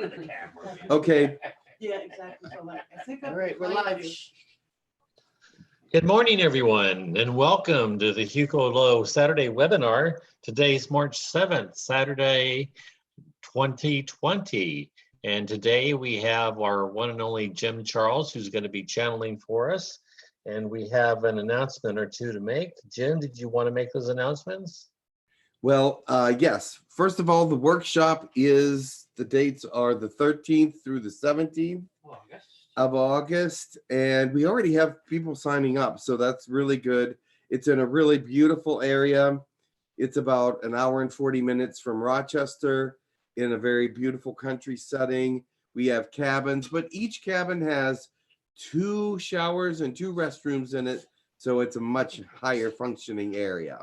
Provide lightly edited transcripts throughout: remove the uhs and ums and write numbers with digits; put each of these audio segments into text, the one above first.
to the camera. Okay. Yeah, exactly. So like, I think All right, we're live. Good morning, everyone, and welcome to the Hucolo Saturday webinar. Today's March 7th, Saturday, 2020. And today we have our one and only Jim Charles, who's going to be channeling for us. And we have an announcement or two to make. Jim, did you want to make those announcements? Well, yes. First of all, the workshop the dates are the 13th through the 17th of August. And we already have people signing up, so that's really good. It's in a really beautiful area. It's about an hour and 40 minutes from Rochester in a very beautiful country setting. We have cabins, but each cabin has 2 showers and 2 restrooms in it. So it's a much higher functioning area.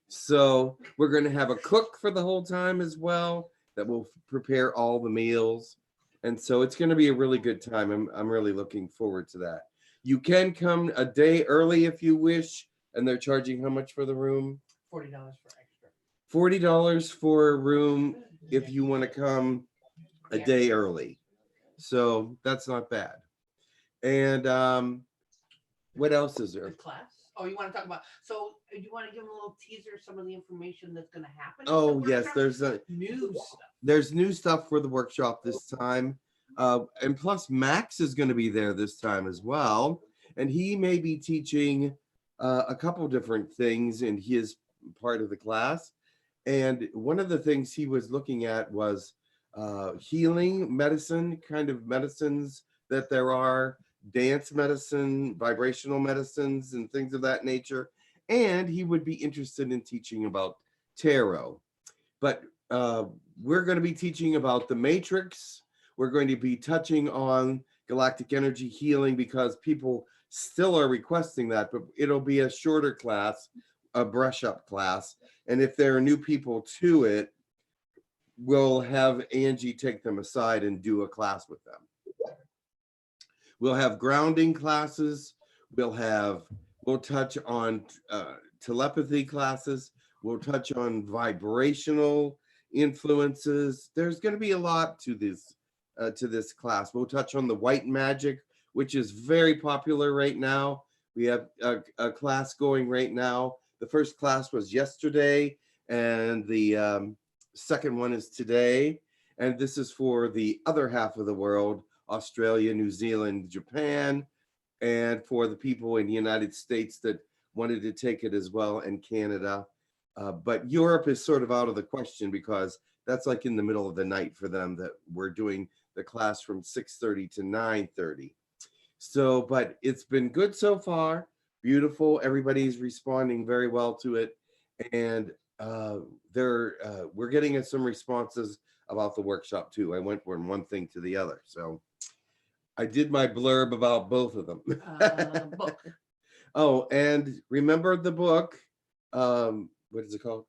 So we're going to have a cook for the whole time as well that will prepare all the meals. And so it's going to be a really good time. I'm really looking forward to that. You can come a day early if you wish. And they're charging how much for the room? $40 for extra. $40 for a room if you want to come a day early. So that's not bad. And what else is there? The class? Oh, you want to talk about, so you want to give them a little teaser of some of the information that's going to happen? Oh, yes, there's new stuff. There's new stuff for the workshop this time. And plus Max is going to be there this time as well. And he may be teaching a couple different things in his part of the class. And one of the things he was looking at was healing medicine, kind of medicines that there are, dance medicine, vibrational medicines, and things of that nature. And he would be interested in teaching about tarot. But we're going to be teaching about the matrix. We're going to be touching on galactic energy healing because people still are requesting that, but it'll be a shorter class, a brush up class. And if there are new people to it, we'll have Angie take them aside and do a class with them. We'll have grounding classes. We'll touch on telepathy classes. We'll touch on vibrational influences. There's going to be a lot to this class. We'll touch on the white magic, which is very popular right now. We have a class going right now. The first class was yesterday, and the second one is today. And this is for the other half of the world, Australia, New Zealand, Japan, and for the people in the United States that wanted to take it as well, and Canada. But Europe is sort of out of the question because that's like in the middle of the night for them, that we're doing the class from 6:30 to 9:30. So, but it's been good so far. Beautiful. Everybody's responding very well to it. And we're getting some responses about the workshop too. I went from one thing to the other. So I did my blurb about both of them. Book. Oh, and remember the book. What is it called?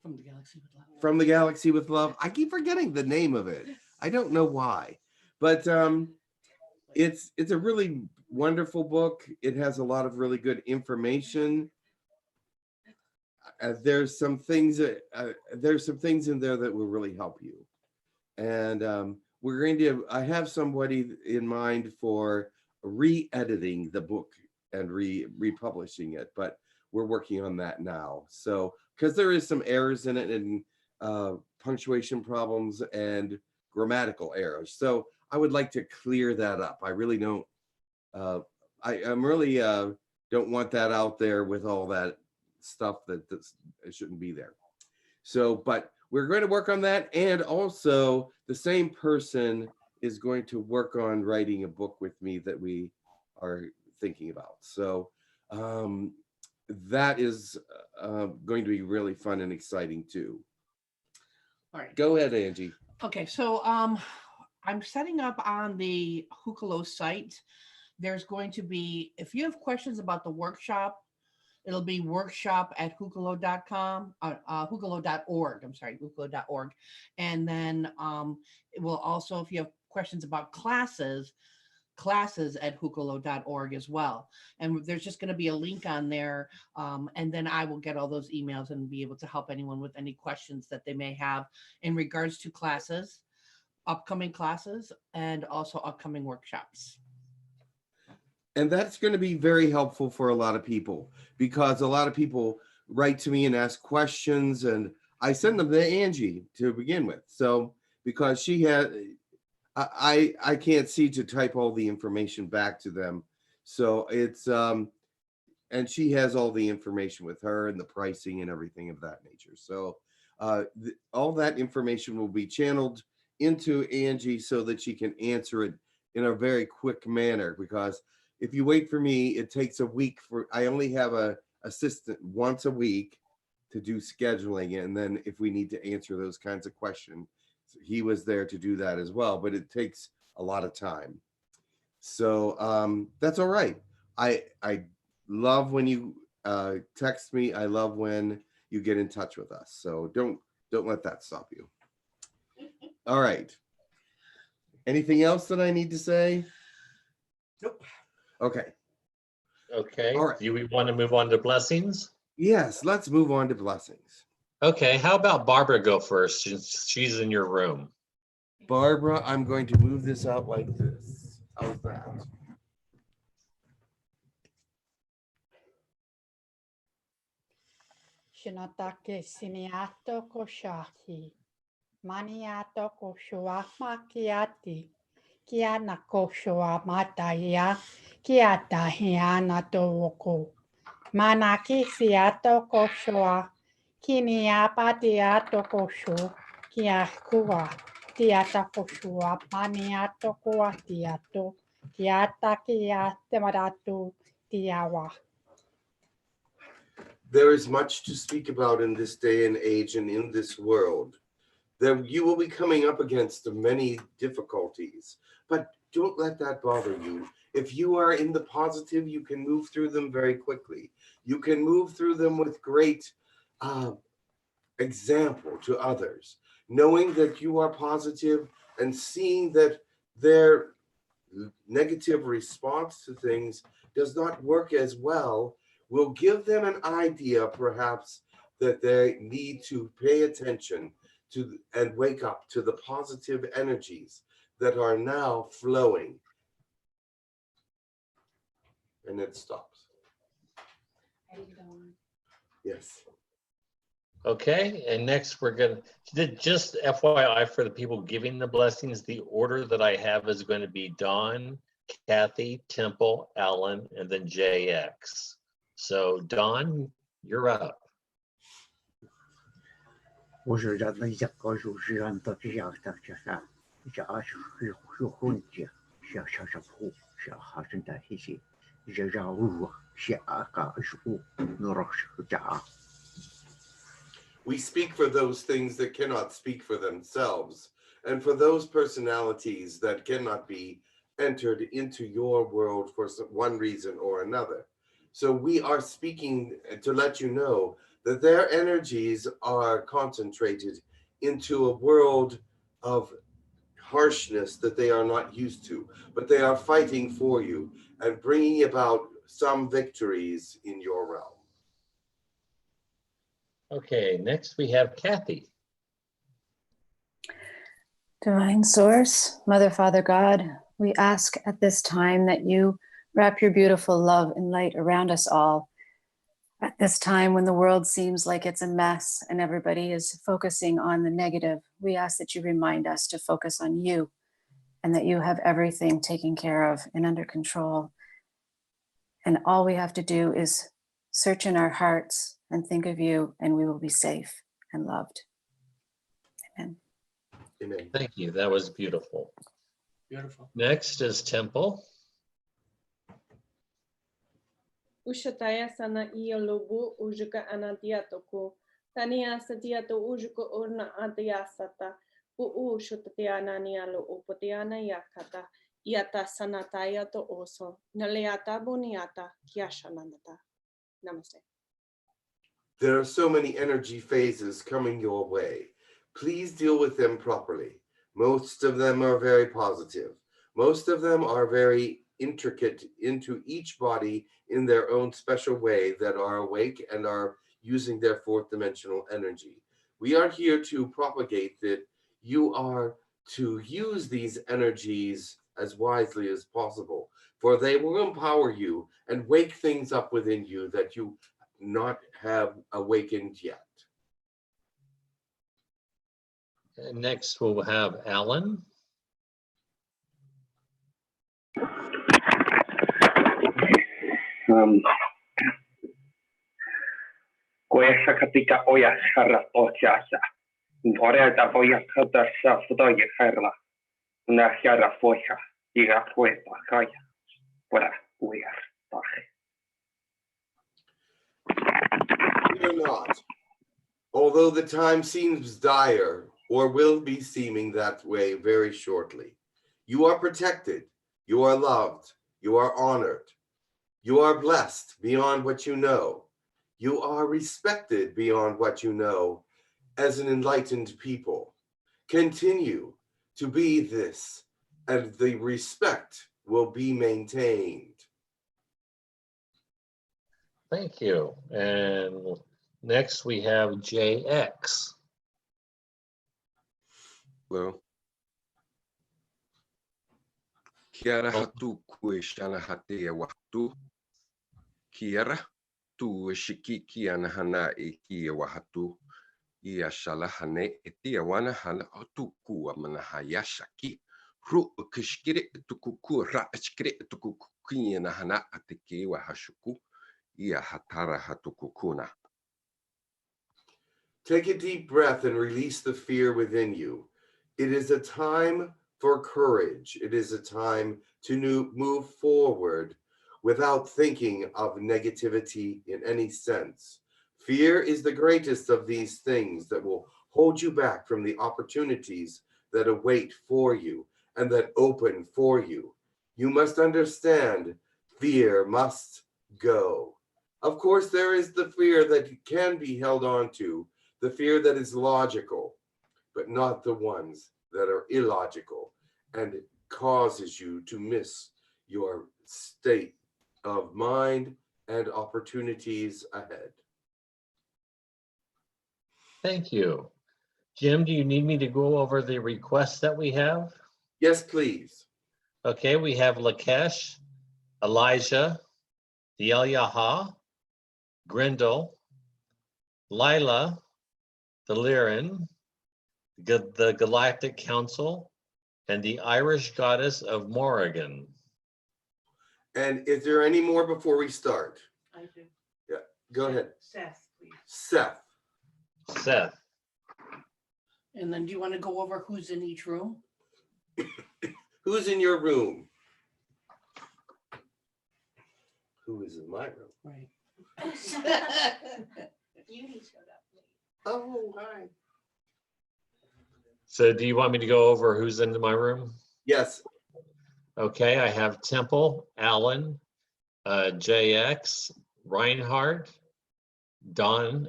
From the Galaxy with Love. From the Galaxy with Love. I keep forgetting the name of it. I don't know why. But it's a really wonderful book. It has a lot of really good information. There's some things in there that will really help you. And I have somebody in mind for re-editing the book and republishing it, but we're working on that now. So, because there is some errors in it and punctuation problems and grammatical errors. So I would like to clear that up. I really don't, don't want that out there with all that stuff that shouldn't be there. So, but we're going to work on that. And also the same person is going to work on writing a book with me that we are thinking about. So that is going to be really fun and exciting too. All right. Go ahead, Angie. Okay, so I'm setting up on the Hucolo site. There's going to be, if you have questions about the workshop, it'll be workshop@hucolo.com, hucolo.org. I'm sorry, hucolo.org. And then it will also, if you have questions about classes at hucolo.org as well. And there's just going to be a link on there. And then I will get all those emails and be able to help anyone with any questions that they may have in regards to classes. upcoming classes and also upcoming workshops. And that's going to be very helpful for a lot of people, because a lot of people write to me and ask questions, and I send them to Angie to begin with. So because she had, I can't see to type all the information back to them. So it's, and she has all the information with her and the pricing and everything of that nature. So all that information will be channeled into Angie so that she can answer it in a very quick manner, because if you wait for me, it takes a week for, I only have a assistant once a week to do scheduling. And then if we need to answer those kinds of questions, he was there to do that as well, but it takes a lot of time. So that's all right. I love when you text me. I love when you get in touch with us. So don't let that stop you. All right. Anything else that I need to say? Nope. Okay. Okay, All right. do we want to move on to blessings? Yes, let's move on to blessings. Okay, how about Barbara go first, since she's in your room? Barbara, I'm going to move this out like this. How's that? Shinatake siniato koshaki. Maniato koshua makiati. Kiana koshua mataya. Kiata hiana towoko. Manaki siato koshua. Kiniapatiato koshu. Kiakua. Tiata koshua. Maniato kuatiato. Kiata kiate maratu. Tiawa. There is much to speak about in this day and age and in this world. That you will be coming up against many difficulties, but don't let that bother you. If you are in the positive, you can move through them very quickly. You can move through them with great example to others, knowing that you are positive and seeing that their negative response to things does not work as well will give them an idea, perhaps, that they need to pay attention to and wake up to the positive energies that are now flowing. And it stops. Yes. Okay, and next we're gonna, just FYI for the people giving the blessings, the order that I have is going to be Dawn, Kathy, Temple, Alan, and then JX. So Dawn, you're up. 我是让那一个就是让大家大家是混家，是苦，是哈生的一些，是让我是个是我那是家。 We speak for those things that cannot speak for themselves, and for those personalities that cannot be entered into your world for one reason or another. So we are speaking to let you know that their energies are concentrated into a world of harshness that they are not used to, but they are fighting for you and bringing about some victories in your realm. Okay, next we have Kathy. Divine Source, Mother, Father, God, we ask at this time that you wrap your beautiful love and light around us all. At this time when the world seems like it's a mess and everybody is focusing on the negative, we ask that you remind us to focus on you and that you have everything taken care of and under control. And all we have to do is search in our hearts and think of you, and we will be safe and loved. Amen. Amen. Thank you, that was beautiful. Beautiful. Next is Temple. Ushataya sana iyo lobu ujuka anadiatoko. Tania sadiato ujuko urna adiasata. Uu shutatiana nialo upotiana yakata. Iata sanataya to oso. Naleata boniata kiashananata. Namaste. There are so many energy phases coming your way. Please deal with them properly. Most of them are very positive. Most of them are very intricate into each body in their own special way that are awake and are using their fourth dimensional energy. We are here to propagate that you are to use these energies as wisely as possible, for they will empower you and wake things up within you that you not have awakened yet. And next we'll have Alan. Goya katika oya harra otiasa. Ntorea da oya kada sa fudoya harla. Una harra foya. Iga foya kaya. Pora uyar tahe. Fear not. Although the time seems dire, or will be seeming that way very shortly, you are protected, you are loved, you are honored, you are blessed beyond what you know, you are respected beyond what you know as an enlightened people. Continue to be this, and the respect will be maintained. Thank you. And next we have JX. Hello. Kiara hatu kuishana hati wahatu. Kiara tu shiki kiana hana iki wahatu. Ia shala hane etia wana hana hatu kuwa mana hayashaki. Ru kishkiri tukuku ra chkiri tukuku kiana hana atiki wahashuku. Ia hatara hatukukuna. Take a deep breath and release the fear within you. It is a time for courage. It is a time to move forward without thinking of negativity in any sense. Fear is the greatest of these things that will hold you back from the opportunities that await for you and that open for you. You must understand fear must go. Of course, there is the fear that can be held on to, the fear that is logical, but not the ones that are illogical, and it causes you to miss your state of mind and opportunities ahead. Thank you. Jim, do you need me to go over the requests that we have? Yes, please. Okay, we have Lakesh, Elijah, Yahyel, Grendel, Lila, the Lyran, the Galactic Council, and the Irish goddess of Morrigan. And is there any more before we start? I do. Yeah, go ahead. Seth, please. Seth. Seth. And then do you want to go over who's in each room? Who's in your room? Who is in my room? Right. Beauty showed up. Oh, hi. So do you want me to go over who's in my room? Yes. Okay, I have Temple, Alan, JX, Reinhardt, Don,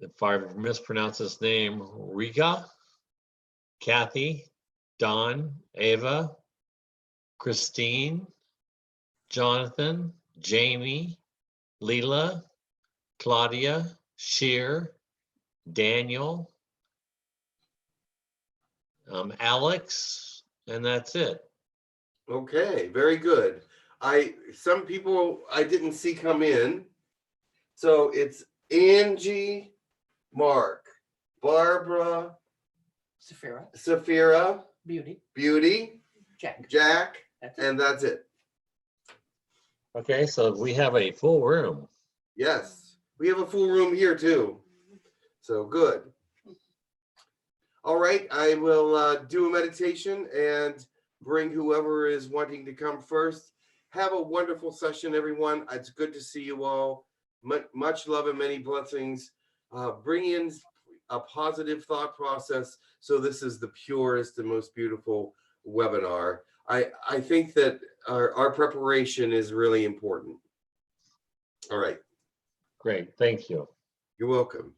if I mispronounce his name, Riga, Kathy, Don, Ava, Christine, Jonathan, Jamie, Leela, Claudia, Sheer, Daniel, Alex, and that's it. Okay, very good. Some people I didn't see come in. So it's Angie, Mark, Barbara, Safira, Beauty, Jack, and that's it. Okay, so we have a full room. Yes, we have a full room here too. So good. All right, I will do a meditation and bring whoever is wanting to come first. Have a wonderful session, everyone. It's good to see you all. Much love and many blessings. Bring in a positive thought process. So this is the purest and most beautiful webinar. I think that our preparation is really important. All right. Great, thank you. You're welcome.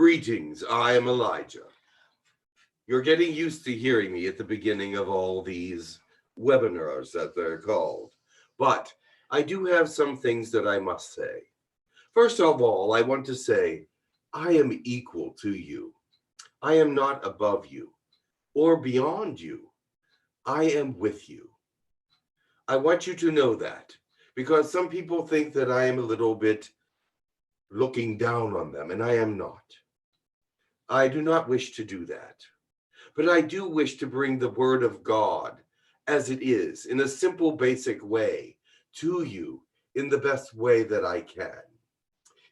Greetings, I am Elijah. You're getting used to hearing me at the beginning of all these webinars that they're called. But I do have some things that I must say. First of all, I want to say, I am equal to you. I am not above you or beyond you. I am with you. I want you to know that because some people think that I am a little bit looking down on them, and I am not. I do not wish to do that. But I do wish to bring the word of God as it is in a simple, basic way to you in the best way that I can.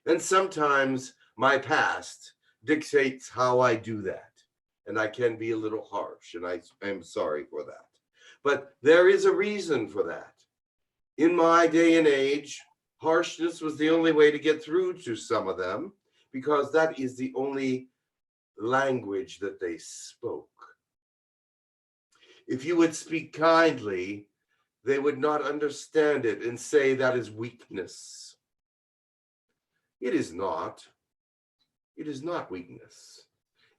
And sometimes my past dictates how I do that. And I can be a little harsh, and I am sorry for that. But there is a reason for that. In my day and age, harshness was the only way to get through to some of them, because that is the only language that they spoke. If you would speak kindly, they would not understand it and say that is weakness. It is not. It is not weakness.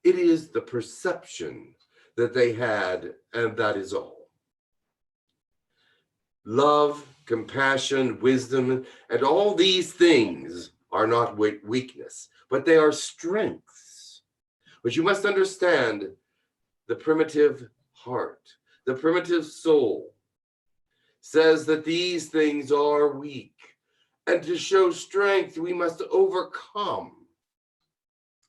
It is the perception that they had, and that is all. Love, compassion, wisdom, and all these things are not weakness, but they are strengths. But you must understand the primitive heart, the primitive soul says that these things are weak. And to show strength, we must overcome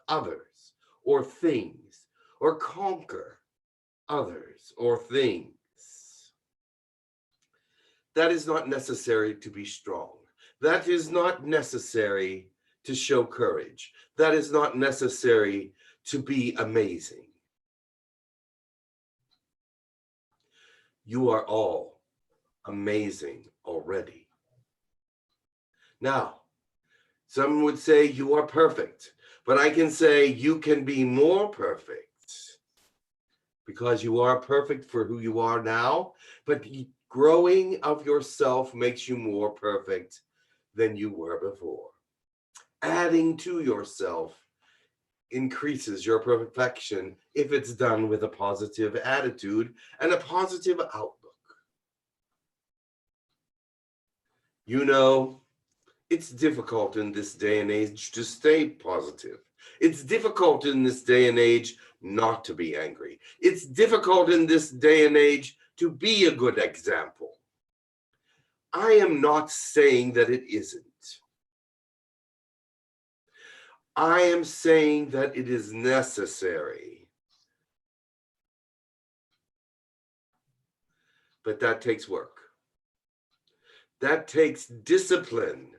others or things, or conquer others or things. That is not necessary to be strong. That is not necessary to show courage. That is not necessary to be amazing. You are all amazing already. Now, some would say you are perfect, but I can say you can be more perfect because you are perfect for who you are now, but growing of yourself makes you more perfect than you were before. Adding to yourself increases your perfection if it's done with a positive attitude and a positive outlook. You know, it's difficult in this day and age to stay positive. It's difficult in this day and age not to be angry. It's difficult in this day and age to be a good example. I am not saying that it isn't. I am saying that it is necessary. But that takes work. That takes discipline.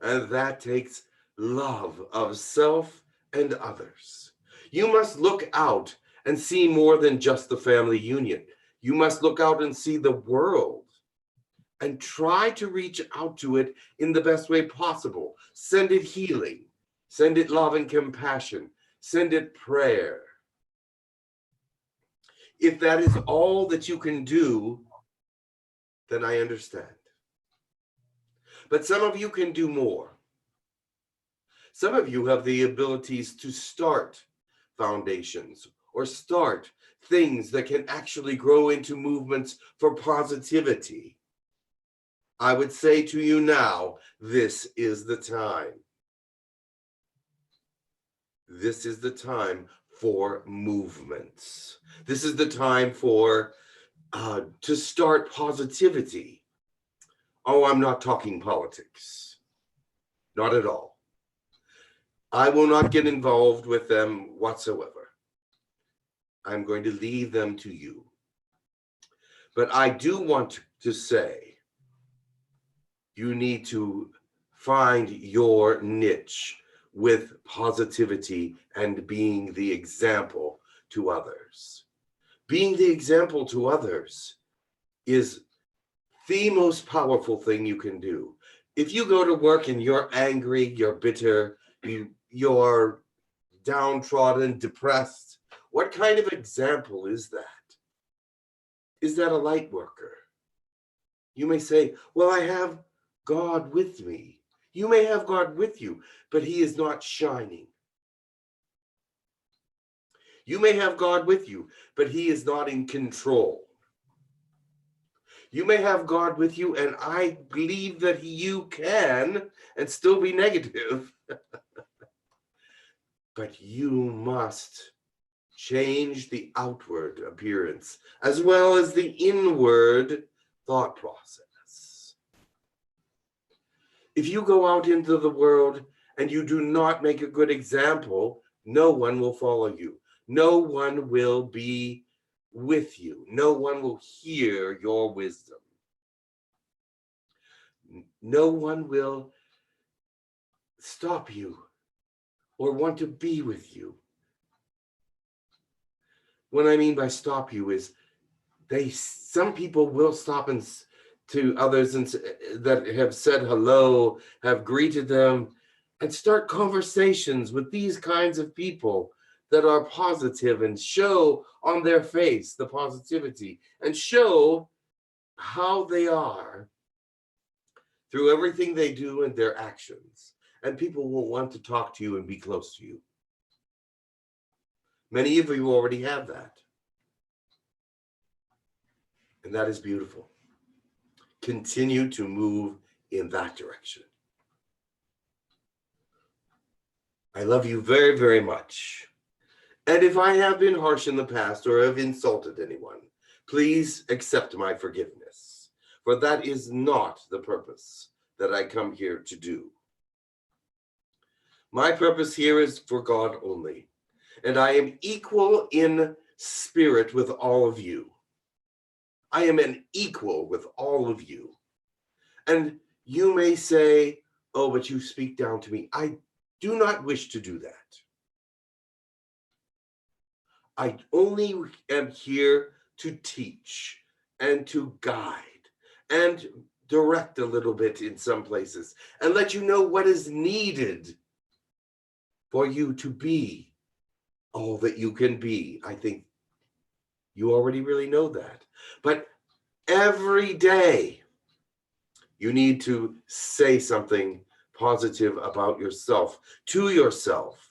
And that takes love of self and others. You must look out and see more than just the family union. You must look out and see the world and try to reach out to it in the best way possible. Send it healing, send it love and compassion, send it prayer. If that is all that you can do, then I understand. But some of you can do more. Some of you have the abilities to start foundations or start things that can actually grow into movements for positivity. I would say to you now, this is the time. This is the time for movements. This is the time for to start positivity. Oh, I'm not talking politics. Not at all. I will not get involved with them whatsoever. I'm going to leave them to you. But I do want to say, you need to find your niche with positivity and being the example to others. Being the example to others is the most powerful thing you can do. If you go to work and you're angry, you're bitter, you're downtrodden, depressed, what kind of example is that? Is that a light worker? You may say, well, I have God with me. You may have God with you, but he is not shining. You may have God with you, but he is not in control. You may have God with you, and I believe that you can and still be negative. But you must change the outward appearance as well as the inward thought process. If you go out into the world and you do not make a good example, no one will follow you. No one will be with you. No one will hear your wisdom. No one will stop you or want to be with you. What I mean by stop you is some people will stop and to others and that have said hello, have greeted them, and start conversations with these kinds of people that are positive and show on their face the positivity and show how they are through everything they do and their actions. And people will want to talk to you and be close to you. Many of you already have that. And that is beautiful. Continue to move in that direction. I love you very, very much. And if I have been harsh in the past or have insulted anyone, please accept my forgiveness, for that is not the purpose that I come here to do. My purpose here is for God only, and I am equal in spirit with all of you. I am an equal with all of you. And you may say, oh, but you speak down to me. I do not wish to do that. I only am here to teach and to guide and direct a little bit in some places and let you know what is needed for you to be all that you can be. I think you already really know that. But every day you need to say something positive about yourself, to yourself.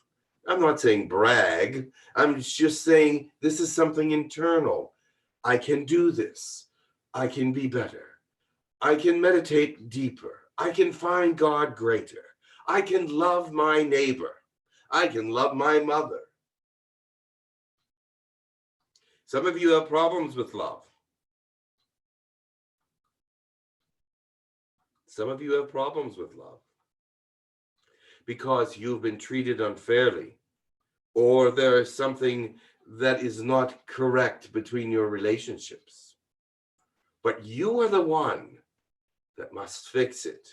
I'm not saying brag. I'm just saying this is something internal. I can do this. I can be better. I can meditate deeper. I can find God greater. I can love my neighbor. I can love my mother. Some of you have problems with love. Some of you have problems with love because you've been treated unfairly, or there is something that is not correct between your relationships. But you are the one that must fix it.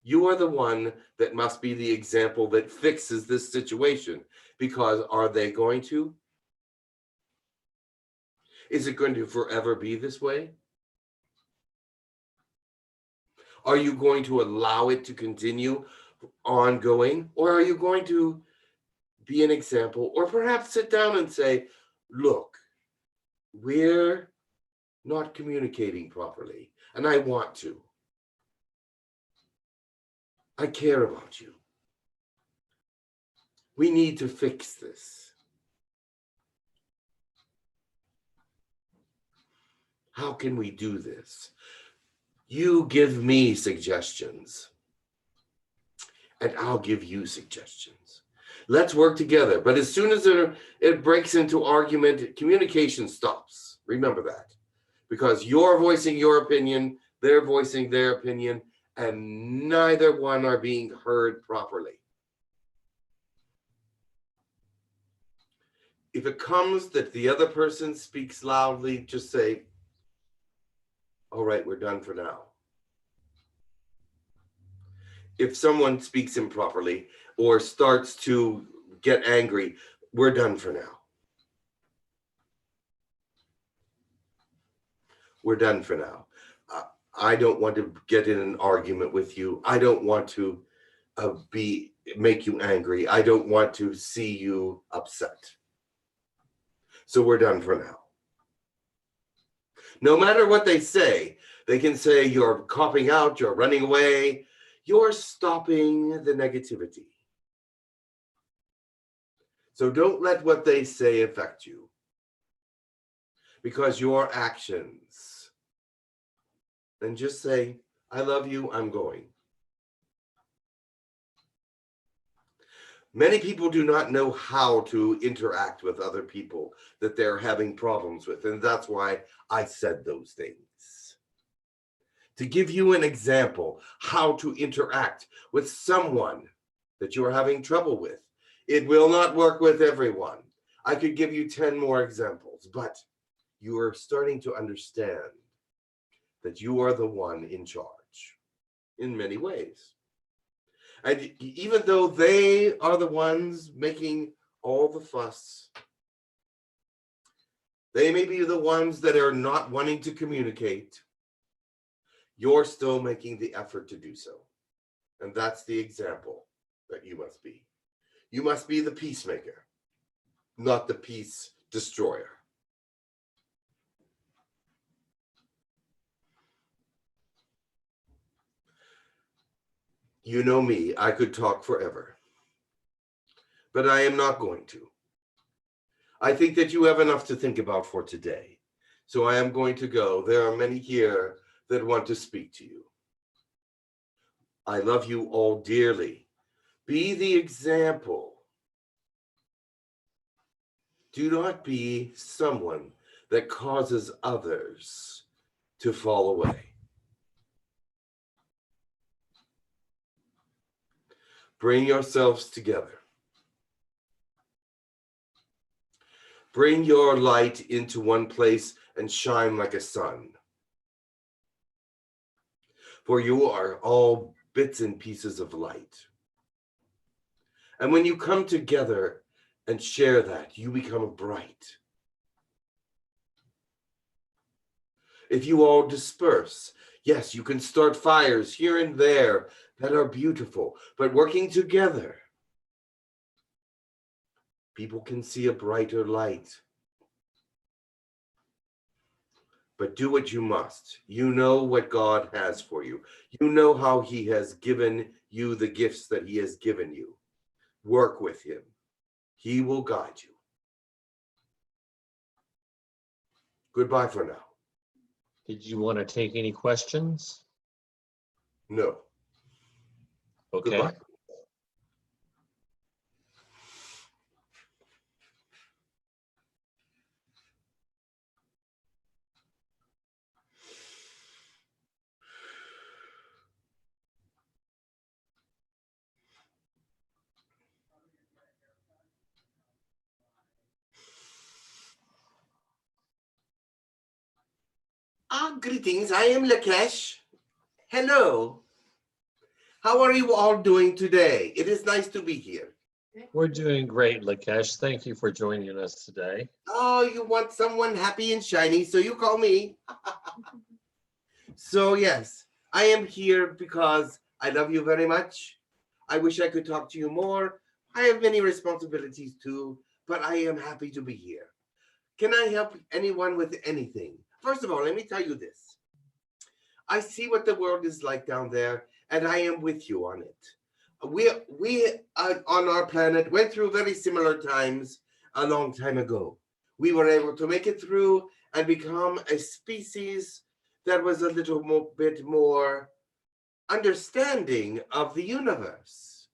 You are the one that must be the example that fixes this situation, because are they going to? Is it going to forever be this way? Are you going to allow it to continue ongoing? Or are you going to be an example, or perhaps sit down and say, look, we're not communicating properly, and I want to. I care about you. We need to fix this. How can we do this? You give me suggestions, and I'll give you suggestions. Let's work together. But as soon as it breaks into argument, communication stops. Remember that. Because you're voicing your opinion, they're voicing their opinion, and neither one are being heard properly. If it comes that the other person speaks loudly, just say, all right, we're done for now. If someone speaks improperly or starts to get angry, we're done for now. We're done for now. I don't want to get in an argument with you. I don't want to make you angry. I don't want to see you upset. So we're done for now. No matter what they say, They can say you're copping out, you're running away, you're stopping the negativity. So don't let what they say affect you, because your actions. And just say, I love you, I'm going. Many people do not know how to interact with other people that they're having problems with. And that's why I said those things. To give you an example, how to interact with someone that you're having trouble with. It will not work with everyone. I could give you 10 more examples, but you are starting to understand that you are the one in charge in many ways. And even though they are the ones making all the fuss, they may be the ones that are not wanting to communicate, you're still making the effort to do so. And that's the example that you must be. You must be the peacemaker, not the peace destroyer. You know me, I could talk forever, but I am not going to. I think that you have enough to think about for today. So I am going to go. There are many here that want to speak to you. I love you all dearly. Be the example. Do not be someone that causes others to fall away. Bring yourselves together. Bring your light into one place and shine like a sun. For you are all bits and pieces of light. And when you come together and share that, you become bright. If you all disperse, yes, you can start fires here and there that are beautiful, but working together, people can see a brighter light. But do what you must. You know what God has for you. You know how he has given you the gifts that he has given you. Work with him. He will guide you. Goodbye for now. Did you want to take any questions? No. Okay. Goodbye. Greetings, I am Latesh. Hello. How are you all doing today? It is nice to be here. We're doing great, Lakesh. Thank you for joining us today. Oh, you want someone happy and shiny, so you call me. So yes, I am here because I love you very much. I wish I could talk to you more. I have many responsibilities too, but I am happy to be here. Can I help anyone with anything? First of all, let me tell you this. I see what the world is like down there, and I am with you on it. We on our planet went through very similar times a long time ago. We were able to make it through and become a species that was a little bit more understanding of the universe.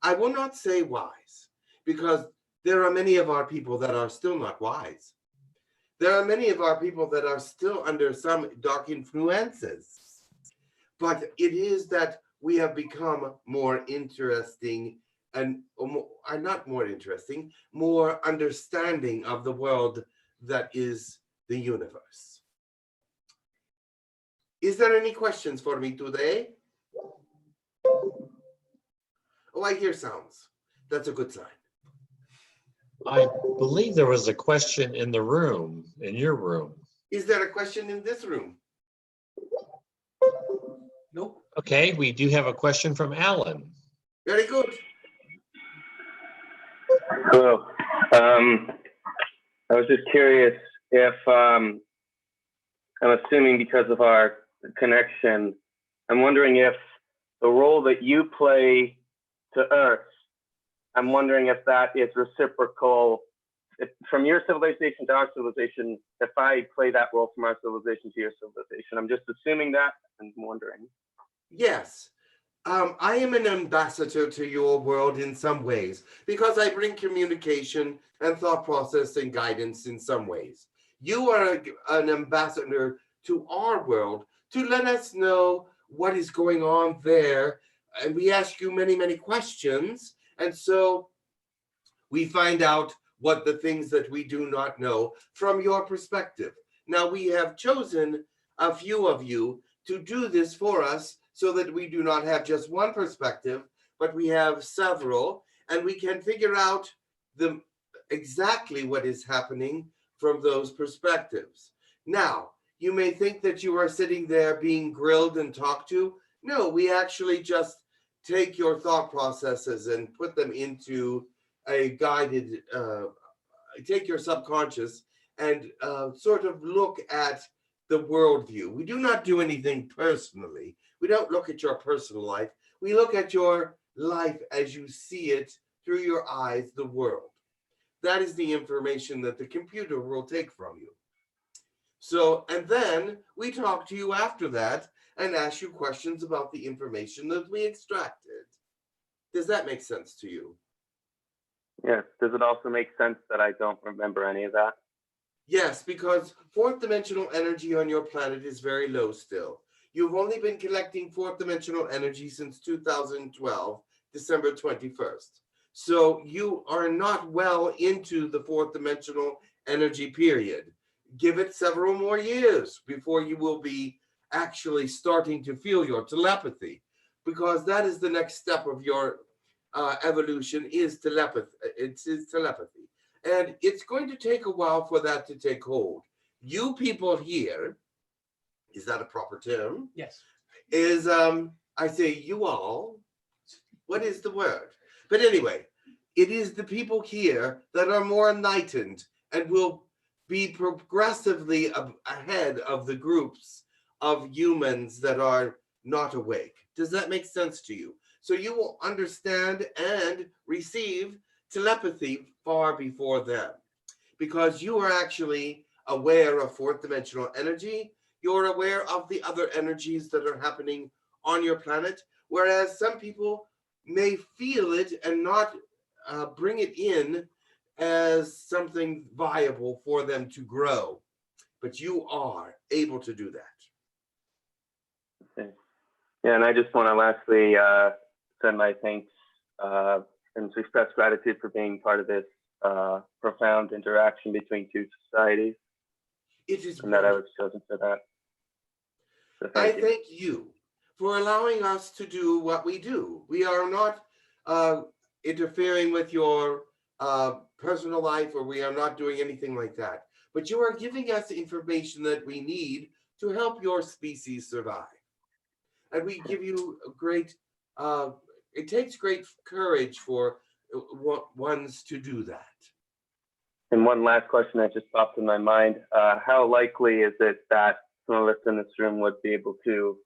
I will not say wise, because there are many of our people that are still not wise. There are many of our people that are still under some dark influences. But it is that we have become more interesting and are not more interesting, more understanding of the world that is the universe. Is there any questions for me today? Oh, I hear sounds. That's a good sign. I believe there was a question in the room, in your room. Is there a question in this room? Nope. Okay, we do have a question from Alan. Very good. Hello. I was just curious if I'm assuming because of our connection, I'm wondering if the role that you play to Earth, I'm wondering if that is reciprocal. If, from your civilization to our civilization, if I play that role from our civilization to your civilization. I'm just assuming that and wondering. Yes. I am an ambassador to your world in some ways because I bring communication and thought process and guidance in some ways. You are an ambassador to our world to let us know what is going on there. And we ask you many, many questions. And so we find out what the things that we do not know from your perspective. Now, we have chosen a few of you to do this for us so that we do not have just one perspective, but we have several, and we can figure out exactly what is happening from those perspectives. Now, you may think that you are sitting there being grilled and talked to. No, we actually just take your thought processes and put them into a guided, take your subconscious and sort of look at the worldview. We do not do anything personally. We don't look at your personal life. We look at your life as you see it through your eyes, the world. That is the information that the computer will take from you. So, and then we talk to you after that and ask you questions about the information that we extracted. Does that make sense to you? Yes. Does it also make sense that I don't remember any of that? Yes, because fourth dimensional energy on your planet is very low still. You've only been collecting fourth dimensional energy since 2012, December 21st. So you are not well into the fourth dimensional energy period. Give it several more years before you will be actually starting to feel your telepathy, because that is the next step of your evolution is telepathy. It's telepathy. And it's going to take a while for that to take hold. You people here, is that a proper term? Yes. Is, I say you all, what is the word? But anyway, it is the people here that are more enlightened and will be progressively ahead of the groups of humans that are not awake. Does that make sense to you? So you will understand and receive telepathy far before them, because you are actually aware of fourth dimensional energy. You're aware of the other energies that are happening on your planet, whereas some people may feel it and not bring it in as something viable for them to grow. But you are able to do that. Okay. Yeah, and I just want to lastly send my thanks and express gratitude for being part of this profound interaction between two societies. It is and that I was chosen for that. So thank you for allowing us to do what we do. We are not interfering with your personal life, or we are not doing anything like that. But you are giving us information that we need to help your species survive. And we give you a great, it takes great courage for ones to do that. And one last question that just popped in my mind. How likely is it that some of us in this room would be able to,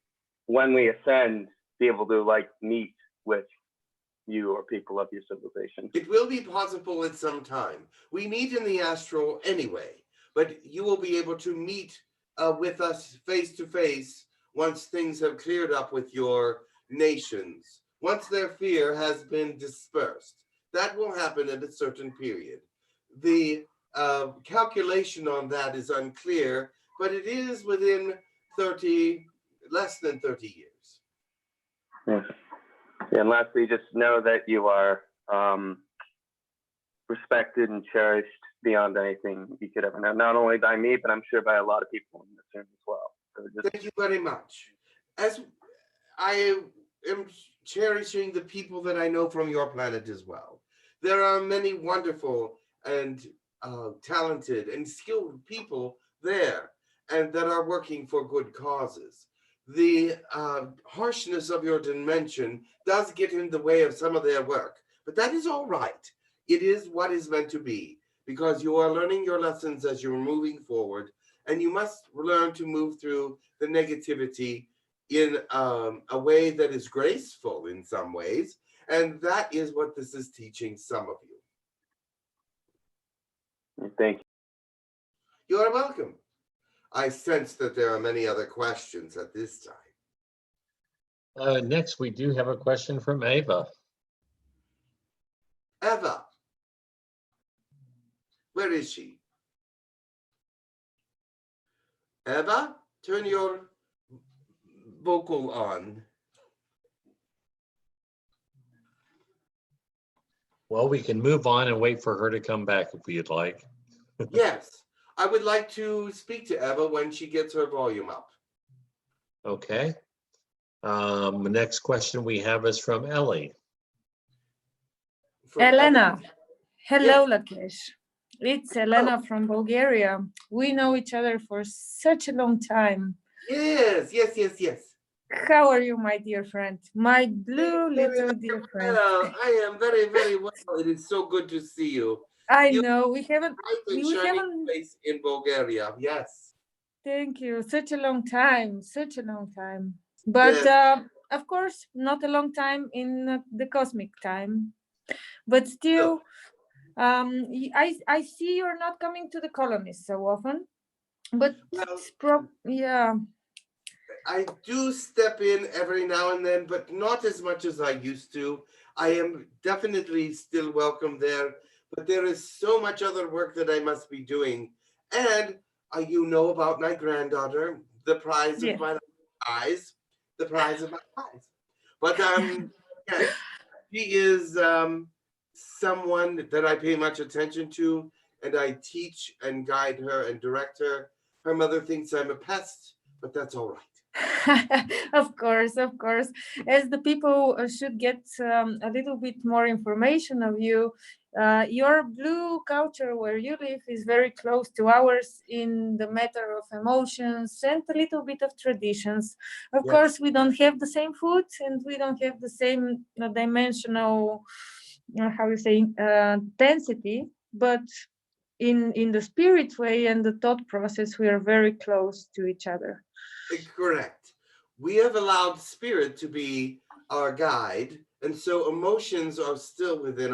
when we ascend, be able to like meet with you or people of your civilization? It will be possible at some time. We meet in the astral anyway, but you will be able to meet with us face to face once things have cleared up with your nations. Once their fear has been dispersed. That will happen at a certain period. The calculation on that is unclear, but it is within less than 30 years. Yes. Yeah, and lastly, just know that you are respected and cherished beyond anything you could ever know. Not only by me, but I'm sure by a lot of people in this room as well. So just... Thank you very much. As I am cherishing the people that I know from your planet as well. There are many wonderful and talented and skilled people there, and that are working for good causes. The harshness of your dimension does get in the way of some of their work, but that is all right. It is what is meant to be, because you are learning your lessons as you're moving forward, and you must learn to move through the negativity in a way that is graceful in some ways. And that is what this is teaching some of you. Thank you. You are welcome. I sense that there are many other questions at this time. Next, we do have a question from Ava. Eva, where is she? Eva, turn your vocal on. Well, we can move on and wait for her to come back if you'd like. Yes, I would like to speak to Eva when she gets her volume up. Okay. The next question we have is from Ellie. From Elena. Hello, Yes. Latesh. It's Elena from Bulgaria. We know each other for such a long time. Yes. How are you, my dear friend? My blue little dear friend. Well, I am very, very well. It is so good to see you. I You- know we haven't. Bright and We shining haven't. place in Bulgaria. Yes. Thank you. Such a long time. Such a long time. But of course, not a long time in the cosmic time. But still, I see you're not coming to the colonies so often. But Well, yeah. I do step in every now and then, but not as much as I used to. I am definitely still welcome there, but there is so much other work that I must be doing. And you know about my granddaughter, the prize Yeah. of my eyes, the prize of my eyes. But yes, she is someone that I pay much attention to, and I teach and guide her and direct her. Her mother thinks I'm a pest, but that's all right. Of course. As the people should get a little bit more information of you, your blue culture where you live is very close to ours in the matter of emotions and a little bit of traditions. Of Yes. course, we don't have the same food and we don't have the same dimensional, how you say, density, but in the spirit way and the thought process, we are very close to each other. Correct. We have allowed spirit to be our guide, and so emotions are still within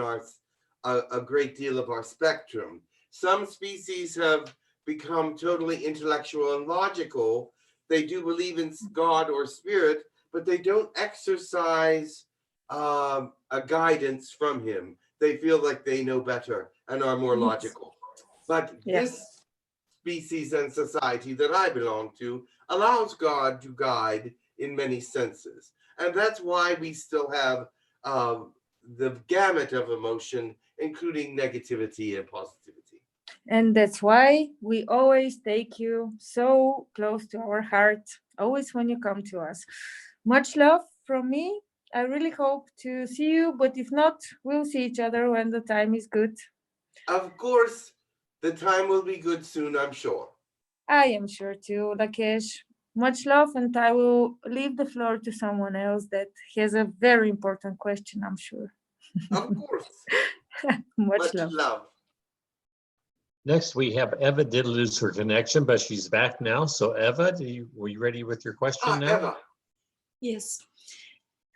a great deal of our spectrum. Some species have become totally intellectual and logical. They do believe in God or spirit, but they don't exercise a guidance from him. They feel like they know better and are more logical. But this species and society that I belong to allows God to guide in many senses. And that's why we still have the gamut of emotion, including negativity and positivity. And that's why we always take you so close to our heart, always when you come to us. Much love from me. I really hope to see you, but if not, we'll see each other when the time is good. Of course, the time will be good soon, I'm sure. I am sure too, Lakesh. Much love, and I will leave the floor to someone else that has a very important question, I'm sure. Of course. Much love. Next, we have Eva did lose her connection, but she's back now. So Eva, were you ready with your question now? Eva. Yes.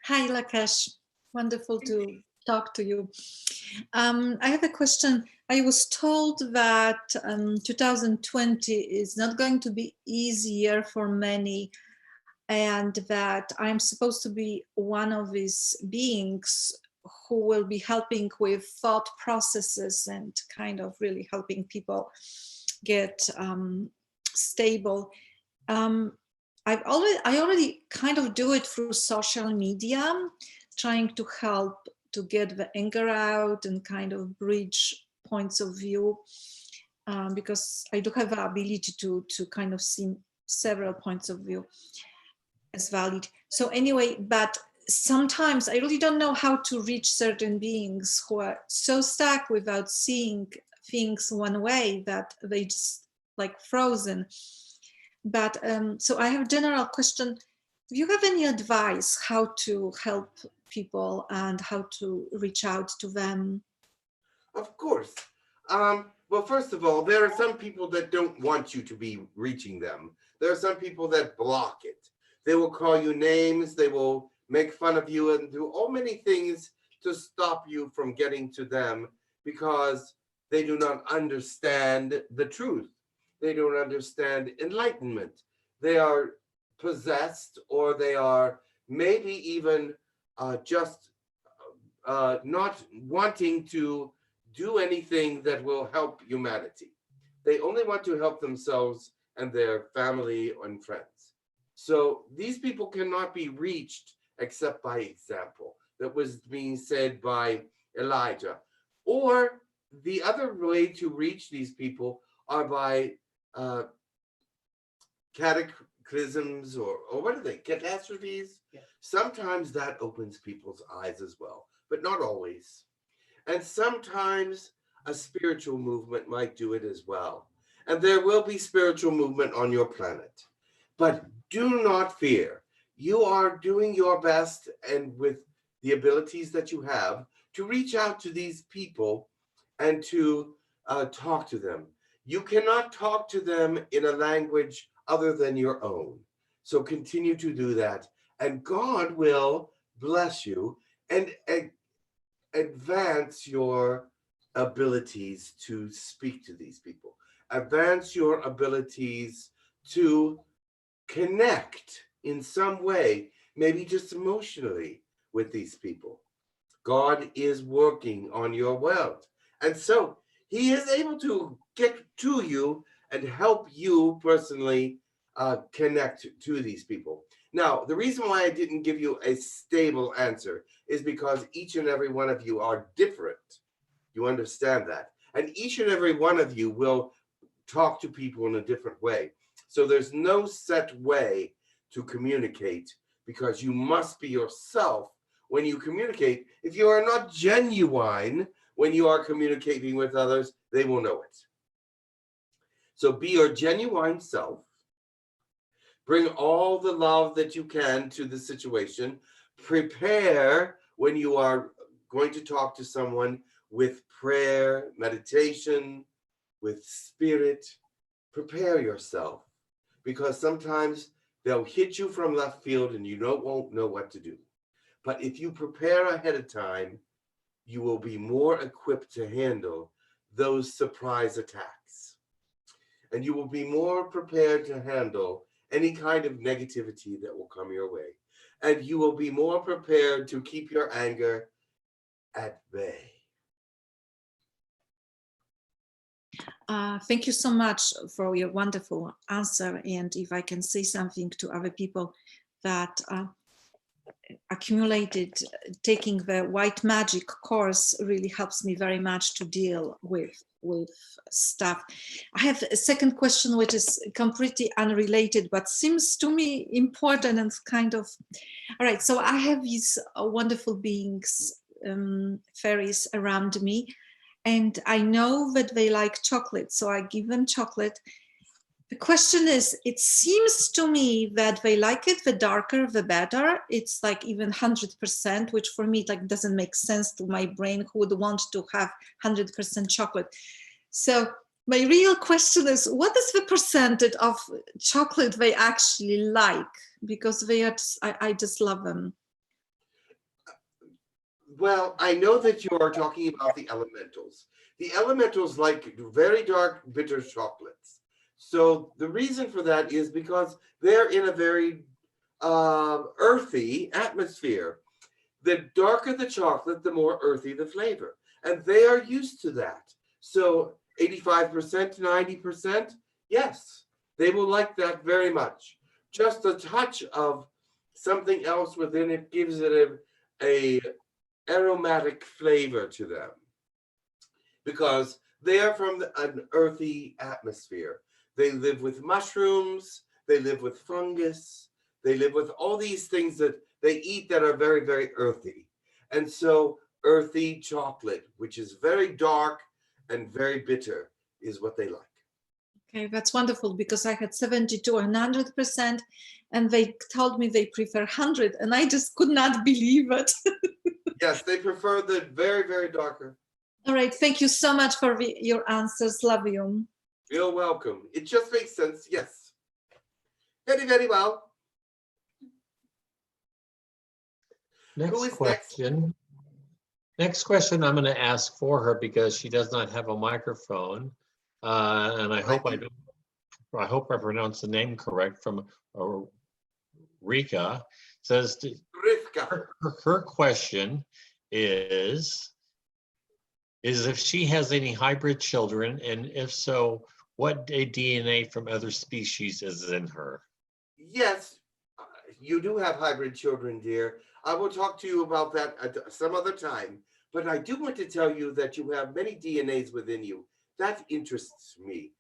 Hi, Lakesh. Wonderful to talk to you. I have a question. I was told that 2020 is not going to be easier for many, and that I'm supposed to be one of these beings who will be helping with thought processes and kind of really helping people get stable. I already kind of do it through social media, trying to help to get the anger out and kind of bridge points of view, because I do have the ability to kind of see several points of view as valid. So anyway, but sometimes I really don't know how to reach certain beings who are so stuck without seeing things one way that they just like frozen. But so I have a general question. Do you have any advice how to help people and how to reach out to them? Of course. Well, Well, first of all, there are some people that don't want you to be reaching them. There are some people that block it. They will call you names. They will make fun of you and do all many things to stop you from getting to them because they do not understand the truth. They don't understand enlightenment. They are possessed, or they are maybe even just not wanting to do anything that will help humanity. They only want to help themselves and their family and friends. So these people cannot be reached except by example. That was being said by Elijah. Or the other way to reach these people are by cataclysms or what are they, catastrophes? Yeah. Sometimes that opens people's eyes as well, but not always. And sometimes a spiritual movement might do it as well. And there will be spiritual movement on your planet. But do not fear. You are doing your best and with the abilities that you have to reach out to these people and to talk to them. You cannot talk to them in a language other than your own. So continue to do that. And God will bless you and advance your abilities to speak to these people. Advance your abilities to connect in some way, maybe just emotionally, with these people. God is working on your world. And so he is able to get to you and help you personally connect to these people. Now, the reason why I didn't give you a stable answer is because each and every one of you are different. You understand that? And each and every one of you will talk to people in a different way. So there's no set way to communicate, because you must be yourself when you communicate. If you are not genuine when you are communicating with others, they will know it. So be your genuine self. Bring all the love that you can to the situation. Prepare when you are going to talk to someone with prayer, meditation, with spirit. Prepare yourself, because sometimes they'll hit you from left field and you won't know what to do. But if you prepare ahead of time, you will be more equipped to handle those surprise attacks. And you will be more prepared to handle any kind of negativity that will come your way. And you will be more prepared to keep your anger at bay. Thank you so much for your wonderful answer. And if I can say something to other people that accumulated, taking the white magic course really helps me very much to deal with stuff. I have a second question, which is completely unrelated, but seems to me important and kind of, all right. So I have these wonderful beings, fairies around me, and I know that they like chocolate, so I give them chocolate. The question is, it seems to me that they like it, the darker, the better. It's like even 100%, which for me like doesn't make sense to my brain, who would want to have 100% chocolate. So my real question is, what is the percentage of chocolate they actually like? Because they are, I just love them. Well, I know that you are talking about the elementals. The elementals like very dark, bitter chocolates. So the reason for that is because they're in a very earthy atmosphere. The darker the chocolate, the more earthy the flavor. And they are used to that. So 85%, 90%, yes, they will like that very much. Just a touch of something else within it gives it a aromatic flavor to them, because they are from an earthy atmosphere. They live with mushrooms, they live with fungus, they live with all these things that they eat that are very, very earthy. And so earthy chocolate, which is very dark and very bitter, is what they like. Okay, that's wonderful, because I had 72 and 100%, and they told me they prefer 100, and I just could not believe it. Yes, they prefer the very, very darker. All right. Thank you so much for your answers. Love you. You're welcome. It just makes sense. Yes. Very, very well. Who Next is question. Next question I'm going to ask for her because she does not have a microphone. And I hope I pronounced the name correct, from Rika. Says her question is if she has any hybrid children, and if so, what DNA from other species is in her? Yes, you do have hybrid children, dear. I will talk to you about that at some other time. But I do want to tell you that you have many DNAs within you. That interests me.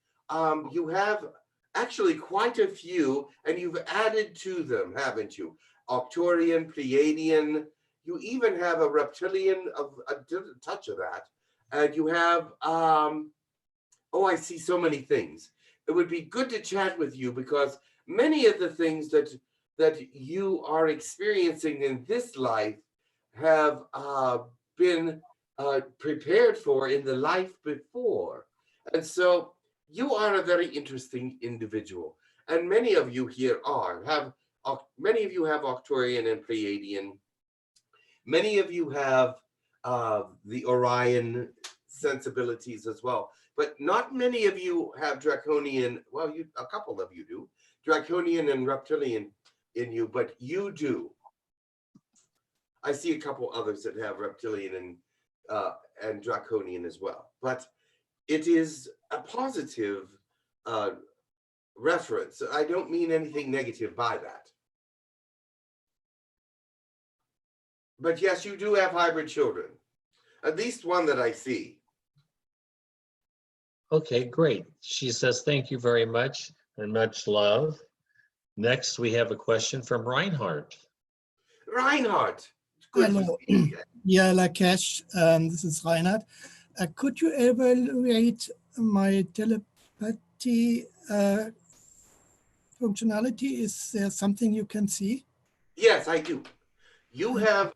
You have actually quite a few, and you've added to them, haven't you? Arcturian, Pleiadian. You even have a reptilian, a touch of that. And you have, oh, I see so many things. It would be good to chat with you because many of the things that you are experiencing in this life have been prepared for in the life before. And so you are a very interesting individual. And many of you here many of you have Arcturian and Pleiadian. Many of you have the Orion sensibilities as well. But not many of you have Draconian, well, a couple of you do, Draconian and Reptilian in you, but you do. I see a couple others that have Reptilian and Draconian as well. But it is a positive reference. I don't mean anything negative by that. But yes, you do have hybrid children. At least one that I see. Okay, great. She says, thank you very much and much love. Next, we have a question from Reinhardt. Reinhardt. Good. Hello. Yeah, Latesh. This is Reinhardt. Could you evaluate my telepathy functionality? Is there something you can see? Yes, I do. You have,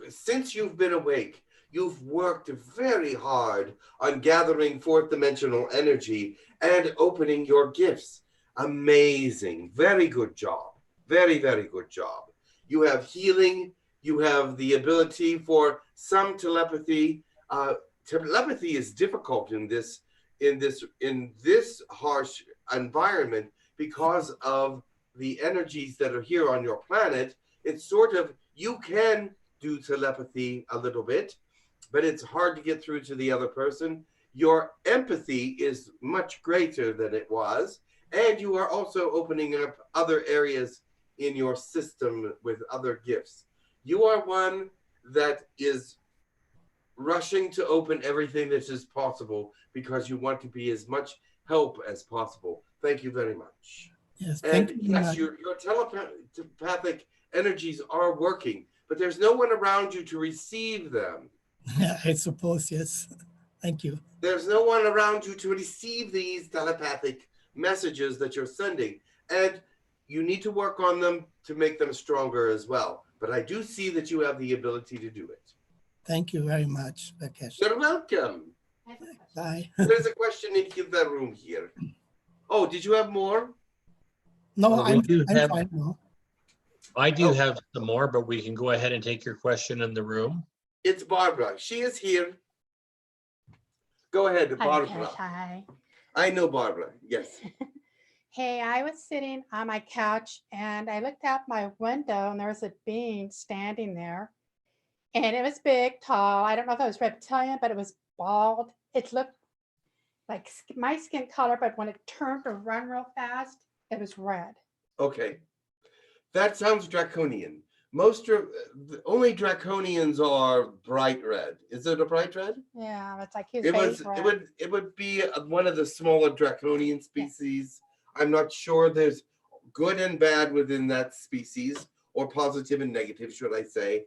since you've been awake, you've worked very hard on gathering fourth dimensional energy and opening your gifts. Amazing. Very good job. Very, very good job. You have healing. You have the ability for some telepathy. Telepathy is difficult in this harsh environment because of the energies that are here on your planet. It's sort of, you can do telepathy a little bit, but it's hard to get through to the other person. Your empathy is much greater than it was, and you are also opening up other areas in your system with other gifts. You are one that is rushing to open everything that is possible because you want to be as much help as possible. Thank you very much. Yes, and thank you. yes, your telepathic energies are working, but there's no one around you to receive them. I suppose, yes. Thank you. There's no one around you to receive these telepathic messages that you're sending. And you need to work on them to make them stronger as well. But I do see that you have the ability to do it. Thank you very much, Latesh. You're welcome. Bye. There's a question in the room here. Oh, did you have more? No, Well, I'm fine now. I do have some more, but we can go ahead and take your question in the room. It's Barbara. She is here. Go ahead, Barbara. Hi. I know Barbara, yes. Hey, I was sitting on my couch and I looked out my window and there was a being standing there. And it was big, tall. I don't know if it was reptilian, but it was bald. It looked like my skin color, but when it turned to run real fast, it was red. Okay. That sounds draconian. Only draconians are bright red. Is it a bright red? Yeah, it's like his it would be one of the smaller draconian species. Yeah. I'm not sure there's good and bad within that species, or positive and negative, should I say.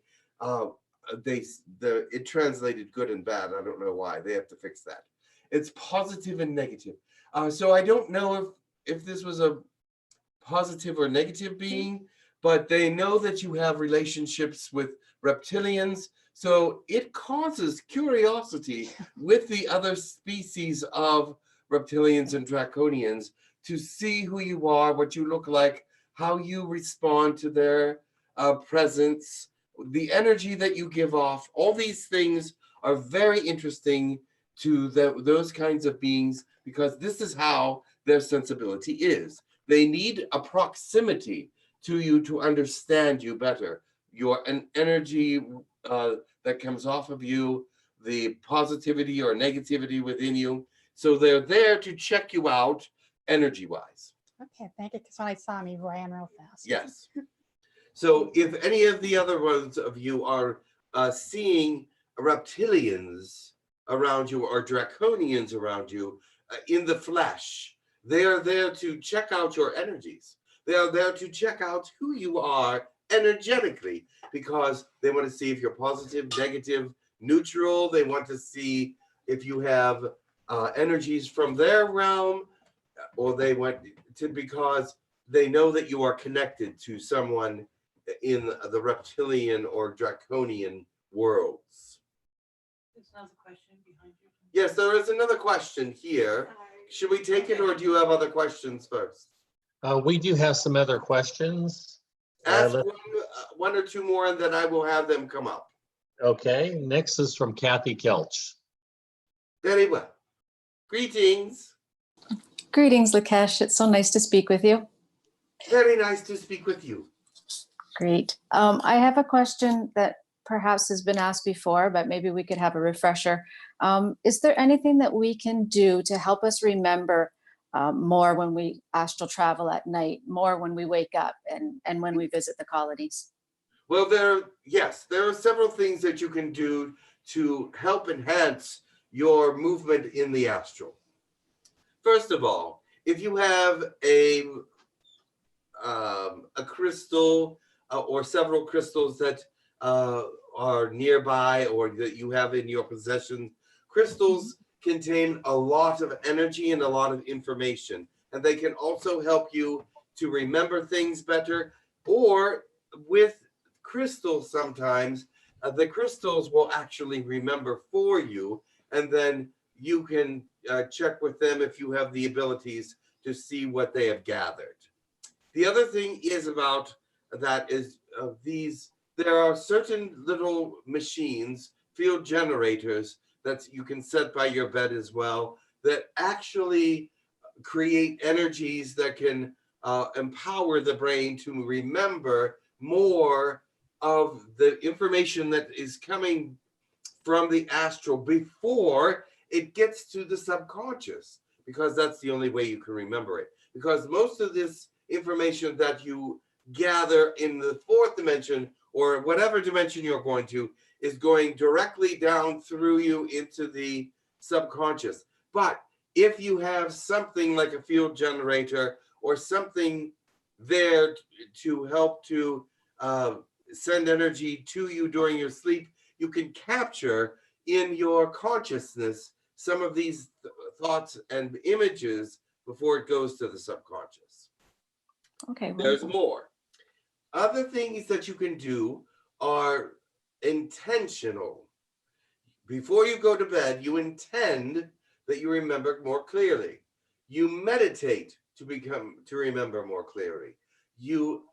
It translated good and bad. I don't know why. They have to fix that. It's positive and negative. So I don't know if this was a positive or negative being, but they know that you have relationships with reptilians. So it causes curiosity with the other species of reptilians and draconians to see who you are, what you look like, how you respond to their presence, the energy that you give off. All these things are very interesting to those kinds of beings, because this is how their sensibility is. They need a proximity to you to understand you better. An energy that comes off of you, the positivity or negativity within you. So they're there to check you out energy-wise. Okay, thank you. Because when I saw him, he ran real fast. Yes. So if any of the other ones of you are seeing reptilians around you or draconians around you in the flesh, they are there to check out your energies. They are there to check out who you are energetically, because they want to see if you're positive, negative, neutral. They want to see if you have energies from their realm, or they want to, because they know that you are connected to someone in the reptilian or draconian worlds. There's another question behind you. Yes, there is another question here. Should we take it, or do you have other questions first? We do have some other questions. Ask one or two more, and then I will have them come up. Okay, next is from Kathy Kelch. Very well. Greetings. Greetings, Lakesh. It's so nice to speak with you. Very nice to speak with you. Great. I have a question that perhaps has been asked before, but maybe we could have a refresher. Is there anything that we can do to help us remember more when we astral travel at night, more when we wake up, and when we visit the colonies? Well, there are several things that you can do to help enhance your movement in the astral. First of all, if you have a crystal or several crystals that are nearby or that you have in your possession, crystals contain a lot of energy and a lot of information, and they can also help you to remember things better. Or with crystals, sometimes the crystals will actually remember for you, and then you can check with them if you have the abilities to see what they have gathered. The other thing is about that is there are certain little machines, field generators, that you can set by your bed as well, that actually create energies that can empower the brain to remember more of the information that is coming from the astral before it gets to the subconscious, because that's the only way you can remember it. Because most of this information that you gather in the fourth dimension, or whatever dimension you're going to, is going directly down through you into the subconscious. But if you have something like a field generator or something there to help to send energy to you during your sleep, you can capture in your consciousness some of these thoughts and images before it goes to the subconscious. Okay. There's more. Other things that you can do are intentional. Before you go to bed, you intend that you remember more clearly. You meditate to remember more clearly. You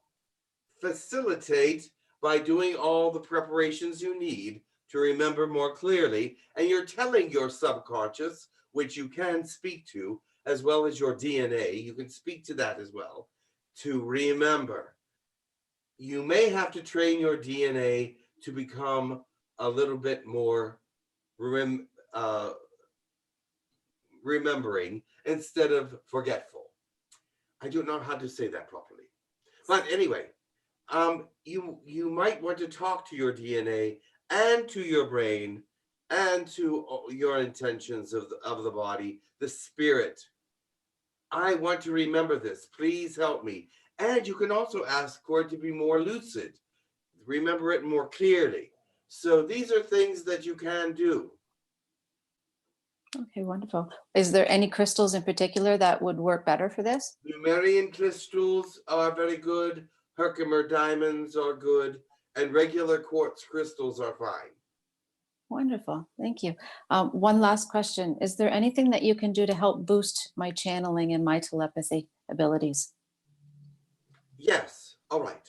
facilitate by doing all the preparations you need to remember more clearly, and you're telling your subconscious, which you can speak to, as well as your DNA, you can speak to that as well, to remember. You may have to train your DNA to become a little bit more remembering instead of forgetful. I don't know how to say that properly. But anyway, you might want to talk to your DNA and to your brain and to your intentions of the body, the spirit. I want to remember this. Please help me. And you can also ask for it to be more lucid. Remember it more clearly. So these are things that you can do. Okay, wonderful. Is there any crystals in particular that would work better for this? Numerian crystals are very good. Herkimer diamonds are good. and regular quartz crystals are fine. Wonderful. Thank you. One last question. Is there anything that you can do to help boost my channeling and my telepathy abilities? Yes. All right.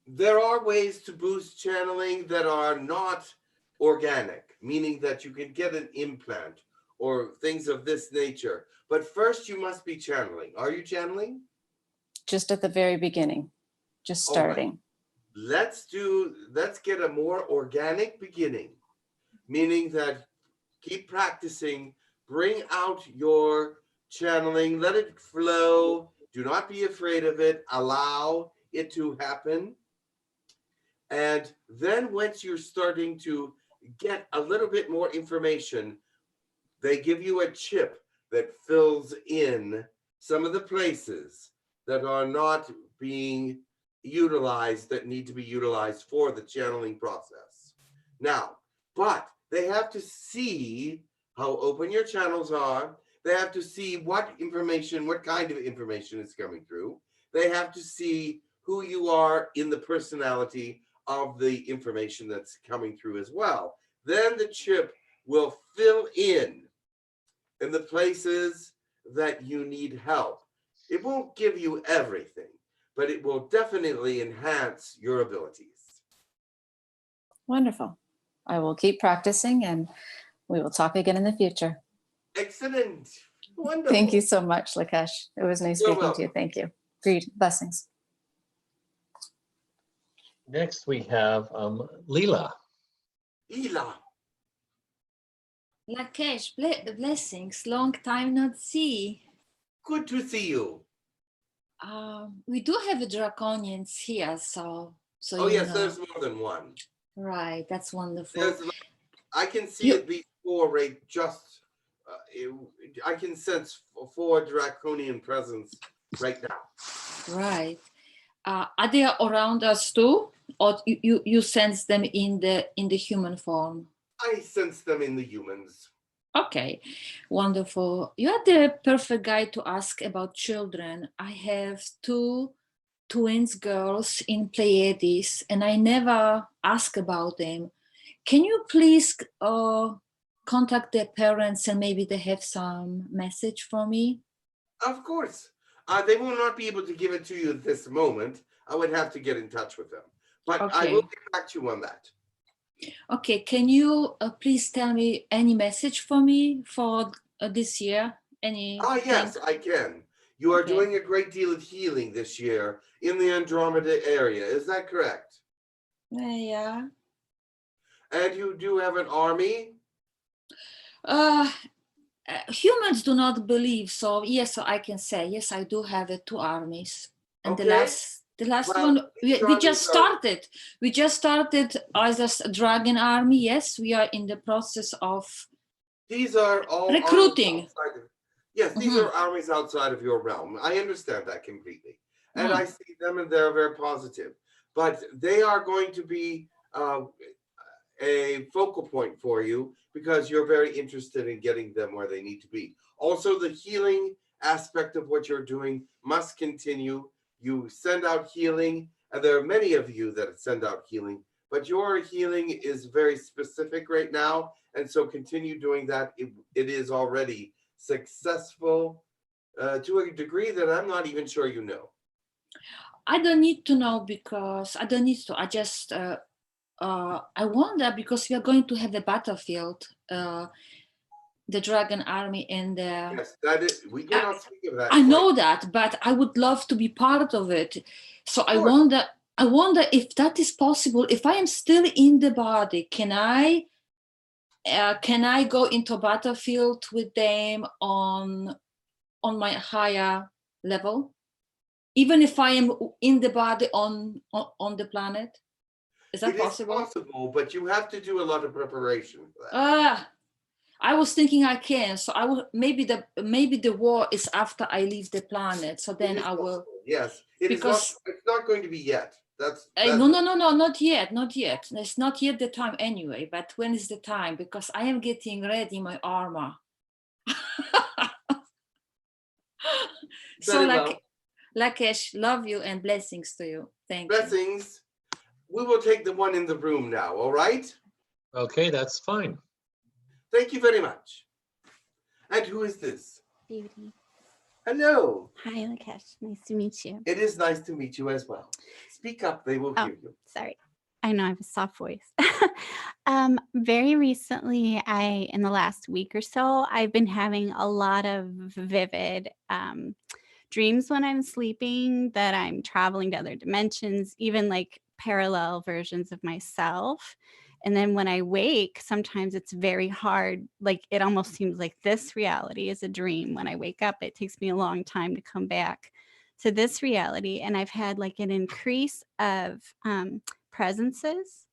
There are ways to boost channeling that are not organic, meaning that you can get an implant or things of this nature. But first you must be channeling. Are you channeling? Just at the very beginning, just starting. Let's get a more organic beginning, meaning that keep practicing, bring out your channeling, let it flow, do not be afraid of it, allow it to happen. And then once you're starting to get a little bit more information, they give you a chip that fills in some of the places that are not being utilized, that need to be utilized for the channeling process. Now, but they have to see how open your channels are. They have to see what information, what kind of information is coming through. They have to see who you are in the personality of the information that's coming through as well. Then the chip will fill in the places that you need help. It won't give you everything, but it will definitely enhance your abilities. Wonderful. I will keep practicing and we will talk again in the future. Excellent. Wonderful. Thank you so much, Lakesh. It was nice You're speaking to you. welcome. Thank you. Great blessings. Next we have Leela. Leela. Lakesh, blessings. Long time not see. Good to see you. We do have draconians here, so Oh you yes, know. there's more than one. Right, that's wonderful. There's, I can see at least four right just, I can sense four draconian presence right now. Right. Are they around us too, or you sense them in the human form? I sense them in the humans. Okay, wonderful. You are the perfect guy to ask about children. I have two twins girls in Pleiades, and I never ask about them. Can you please contact their parents and maybe they have some message for me? Of course. They will not be able to give it to you at this moment. I would have to get in touch with them. But I Okay. will get back to you on that. Okay, can you please tell me any message for me for this year? Any? Yes, I can. You are Okay. doing a great deal of healing this year in the Andromeda area. Is that correct? Yeah. And you do have an army? Humans do not believe, so yes, so I can say yes. I do have two armies, and Okay. the last Well, one we just started. We just started as a dragon army. Yes, we are in the process of. These are all recruiting. Yes, these are armies outside of your realm. I understand that completely. And I see them and they're very positive. But they are going to be a focal point for you because you're very interested in getting them where they need to be. Also, the healing aspect of what you're doing must continue. You send out healing, and there are many of you that send out healing, but your healing is very specific right now, and so continue doing that. It is already successful to a degree that I'm not even sure you know. I don't need to know because I don't need to. I just I wonder because we are going to have a battlefield, the dragon army and the. Yes, that is. We do not speak of that. I know that, but I would love to be part of it. So I wonder if that is possible. If I am still in the body, can I go into a battlefield with them on my higher level, even if I am in the body on the planet? Is that possible? It is possible, but you have to do a lot of preparation for that. I was thinking I can. So I will maybe the war is after I leave the planet. So then I will. Yes, it's not going to be yet. That's no, not yet. It's not yet the time anyway. But when is the time? Because I am getting ready my armor. So Lakesh, love you and blessings to you. Thank you. Blessings. we will take the one in the room now, all right? Okay, that's fine. Thank you very much. And who is this? Beauty. Hello. Hi, Lakesh. Nice to meet you. It is nice to meet you as well. Speak up, they will hear you. Sorry. I know I have a soft voice. Very recently, in the last week or so, I've been having a lot of vivid dreams when I'm sleeping, that I'm traveling to other dimensions, even like parallel versions of myself. And then when I wake, sometimes it's very hard. Like it almost seems like this reality is a dream. When I wake up, it takes me a long time to come back to this reality. And I've had like an increase of presences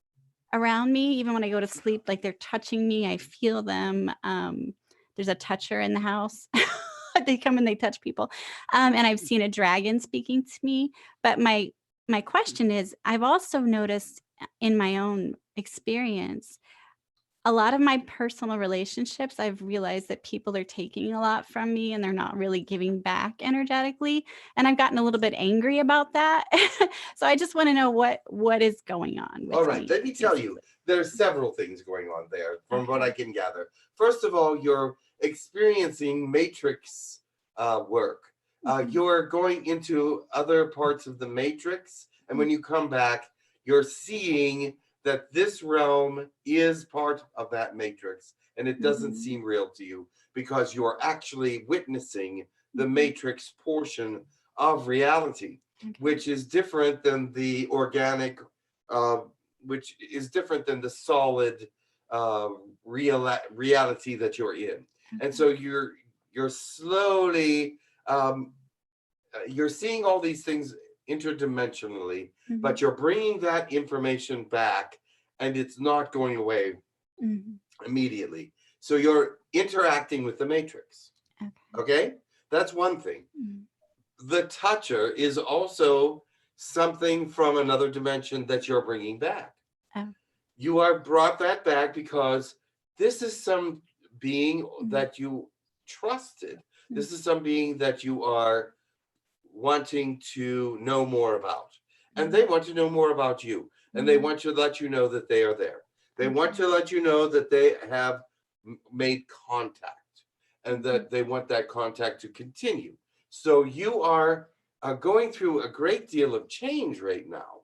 around me. Even when I go to sleep, like they're touching me, I feel them. There's a toucher in the house. They come and they touch people. And I've seen a dragon speaking to me. But my question is, I've also noticed in my own experience, a lot of my personal relationships, I've realized that people are taking a lot from me and they're not really giving back energetically. And I've gotten a little bit angry about that. So I just want to know what is going on with All right, me. let me tell you, there's several things going on there from what I can gather. First of all, you're experiencing matrix work. You're going into other parts of the matrix. And when you come back, you're seeing that this realm is part of that matrix, and it doesn't seem real to you because you're actually witnessing the matrix portion of reality, which is different than the organic, which is different than the solid reality that you're in. And so you're slowly, you're seeing all these things interdimensionally, but you're bringing that information back and it's not going away immediately. So you're interacting with the matrix. Okay? That's one thing. The toucher is also something from another dimension that you're bringing back. You are brought that back because this is some being that you trusted. This is some being that you are wanting to know more about. And they want to know more about you. And they want to let you know that they are there. They want to let you know that they have made contact and that they want that contact to continue. So you are going through a great deal of change right now.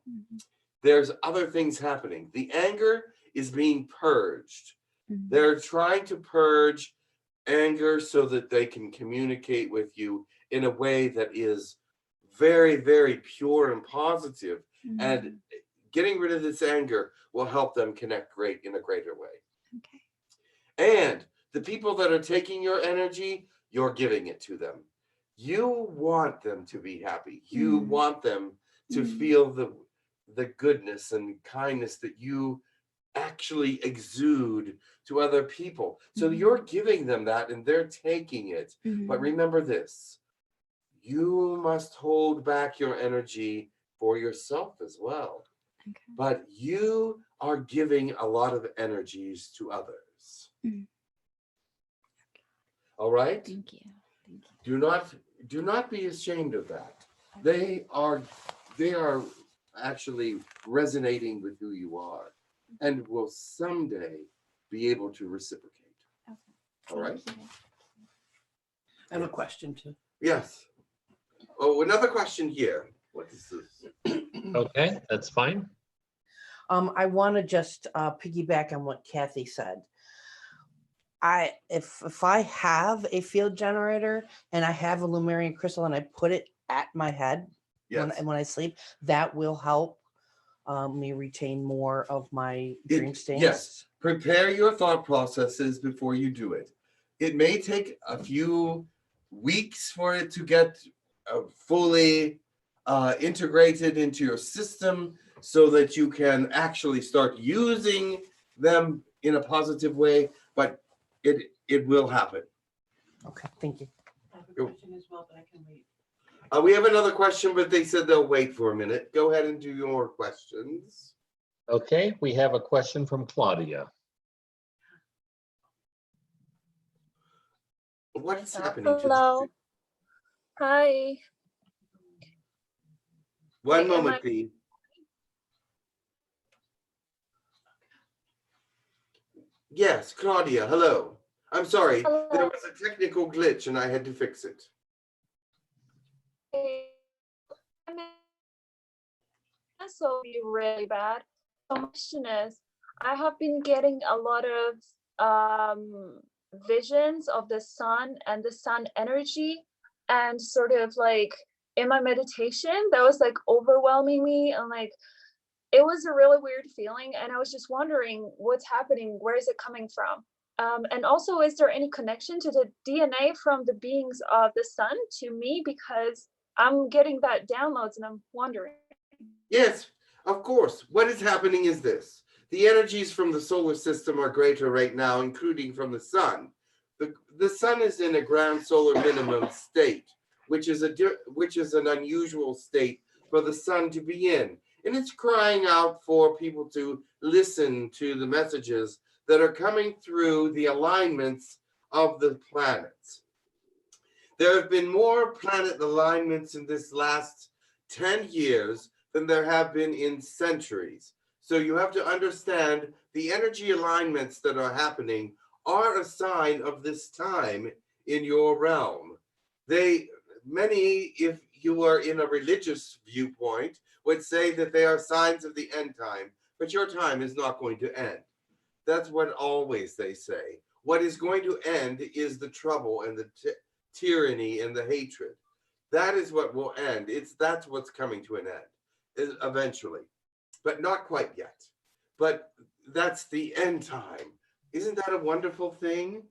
There's other things happening. The anger is being purged. They're trying to purge anger so that they can communicate with you in a way that is very, very pure and positive. And getting rid of this anger will help them connect in a greater way. And the people that are taking your energy, you're giving it to them. You want them to be happy. You want them to feel the goodness and kindness that you actually exude to other people. So you're giving them that and they're taking it. But remember this, you must hold back your energy for yourself as well. But you are giving a lot of energies to others. All right? Thank you. Do not be ashamed of that. They are actually resonating with who you are and will someday be able to reciprocate. All right? I have a question too. Yes. Oh, another question here. What is this? Okay, that's fine. I want to just piggyback on what Kathy said. If I have a field generator and I have a Lumerian crystal and I put it at my head when I sleep, that will help me retain more of my dream states. Yes. Prepare your thought processes before you do it. It may take a few weeks for it to get fully integrated into your system so that you can actually start using them in a positive way, but it will happen. Okay, thank you. I have a question as well, but I can wait. We have another question, but they said they'll wait for a minute. Go ahead and do your questions. Okay, we have a question from Claudia. What is happening? Hello. Hi. One moment, please. Yes, Claudia, hello. I'm sorry, there Hello. was a technical glitch and I had to fix it. This will be really bad. The question is, I have been getting a lot of visions of the sun and the sun energy, and sort of like in my meditation, that was like overwhelming me, and like it was a really weird feeling. And I was just wondering what's happening, where is it coming from? And also, is there any connection to the DNA from the beings of the sun to me? Because I'm getting that downloads and I'm wondering. Yes, of course. What is happening is this. The energies from the solar system are greater right now, including from the sun. The sun is in a ground solar minimum state, which is an unusual state for the sun to be in. And it's crying out for people to listen to the messages that are coming through the alignments of the planets. There have been more planet alignments in this last 10 years than there have been in centuries. So you have to understand the energy alignments that are happening are a sign of this time in your realm. Many, if you are in a religious viewpoint, would say that they are signs of the end time, but your time is not going to end. That's what always they say. What is going to end is the trouble and the tyranny and the hatred. That is what will end. That's what's coming to an end eventually, but not quite yet. But that's the end time. Isn't that a wonderful thing?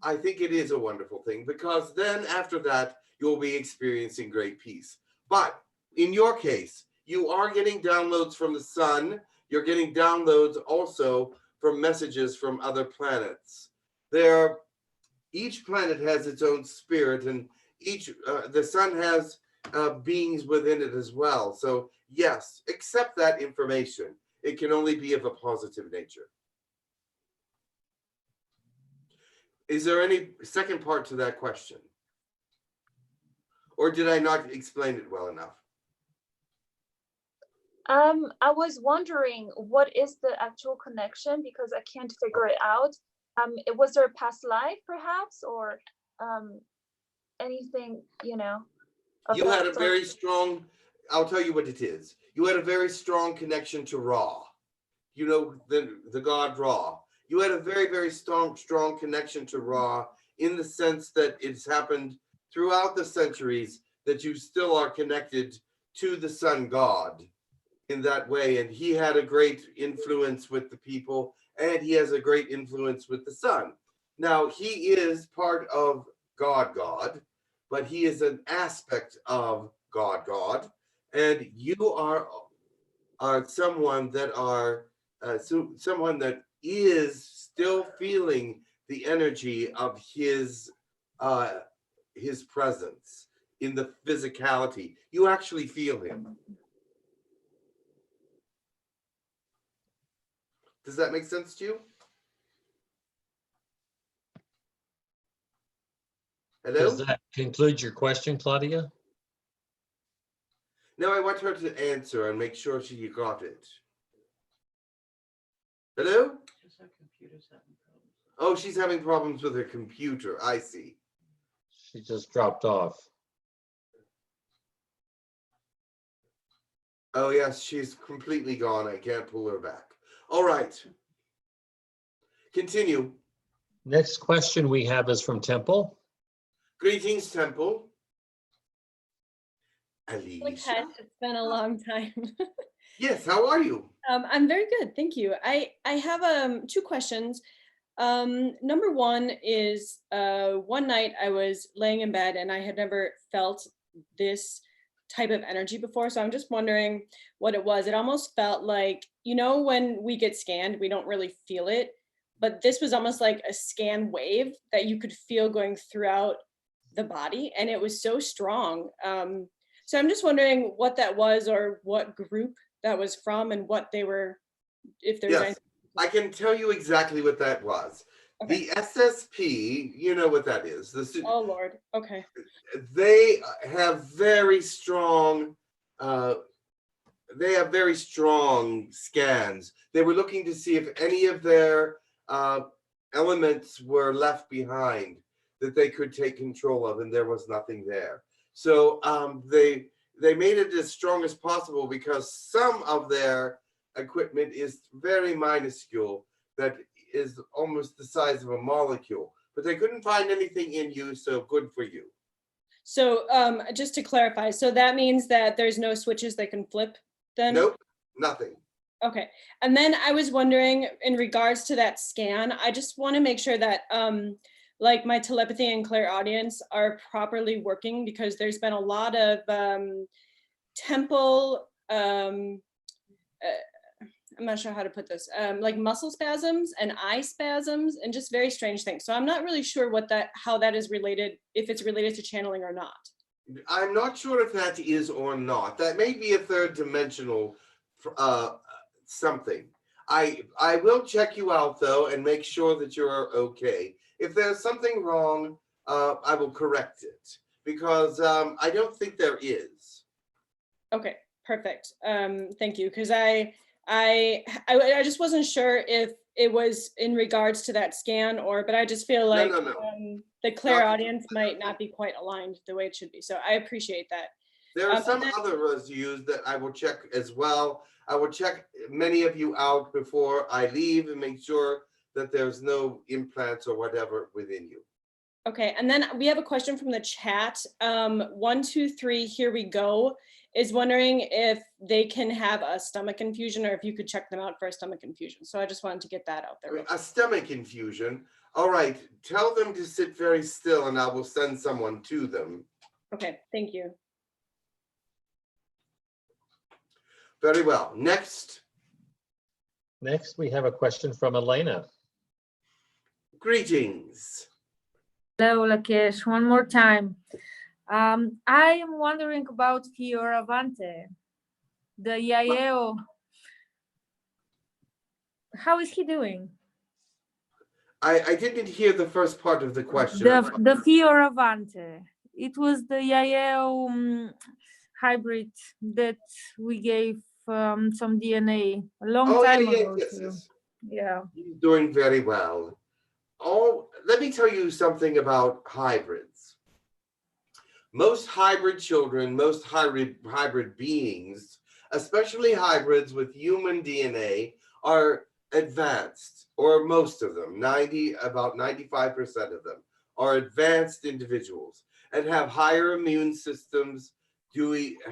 I think it is a wonderful thing, because then after that, you'll be experiencing great peace. But in your case, you are getting downloads from the sun. You're getting downloads also from messages from other planets. Each planet has its own spirit, and the sun has beings within it as well. So yes, accept that information. It can only be of a positive nature. Is there any second part to that question? Or did I not explain it well enough? I was wondering, what is the actual connection? Because I can't figure it out. Was there a past life perhaps, or anything, You had a very strong, I'll tell you what it is. You had a very strong connection to Ra. You know, the god Ra. You had a very, very strong connection to Ra, in the sense that it's happened throughout the centuries that you still are connected to the sun god in that way. And he had a great influence with the people, and he has a great influence with the sun. Now, he is part of God, but he is an aspect of God. And you are someone that someone that is still feeling the energy of his presence in the physicality. You actually feel him. Does that make sense to you? Hello? Does that conclude your question, Claudia? No, I want her to answer and make sure she got it. Hello? Oh, she's having problems with her computer. I see. She just dropped off. Oh, yes, she's completely gone. I can't pull her back. All right. Continue. Next question we have is from Temple. Greetings, Temple. Alicia. Latesh, it's been a long time. Yes, how are you? I'm very good, thank you. I have two questions. Number one is, one night I was laying in bed and I had never felt this type of energy before. So I'm just wondering what it was. It almost felt like, when we get scanned, we don't really feel it, but this was almost like a scan wave that you could feel going throughout the body. And it was so strong. So I'm just wondering what that was, or what group that was from, and what they were, if there's Yes, I can tell you exactly what that was. Okay. The SSP, you know what that is. Oh Lord, okay. They have very strong, scans. They were looking to see if any of their elements were left behind that they could take control of, and there was nothing there. So they made it as strong as possible because some of their equipment is very minuscule, that is almost the size of a molecule, but they couldn't find anything in you, so good for you. So just to clarify, so that means that there's no switches they can flip then? Nope, nothing. Okay. And then I was wondering, in regards to that scan, I just want to make sure that like my telepathy and clairaudience are properly working, because there's been a lot of temple, I'm not sure how to put this, like muscle spasms and eye spasms and just very strange things. So I'm not really sure how that is related, if it's related to channeling or not. I'm not sure if that is or not. That may be a third dimensional something. I will check you out though and make sure that you're okay. If there's something wrong, I will correct it, because I don't think there is. Okay, perfect. Thank you, because I just wasn't sure if it was in regards to that scan but I just feel like No. The clairaudience might not be quite aligned the way it should be. So I appreciate that. There are some other residues that I will check as well. I will check many of you out before I leave and make sure that there's no implants or whatever within you. Okay, and then we have a question from the chat. 123, here we go, is wondering if they can have a stomach infusion, or if you could check them out for a stomach infusion. So I just wanted to get that out there. A stomach infusion. All right, tell them to sit very still and I will send someone to them. Okay, thank you. Very well. Next. Next, we have a question from Elena. Greetings. Hello, Lakesh. One more time. I am wondering about Fioravante, the Yahyel. How is he doing? I didn't hear the first part of the question. The Fioravante. It was the Yahyel hybrid that we gave some DNA a long time ago. Yes. Yeah. He's doing very well. Let me tell you something about hybrids. Most hybrid children, most hybrid beings, especially hybrids with human DNA, are advanced, or most of them, about 95% of them, are advanced individuals and have higher immune systems,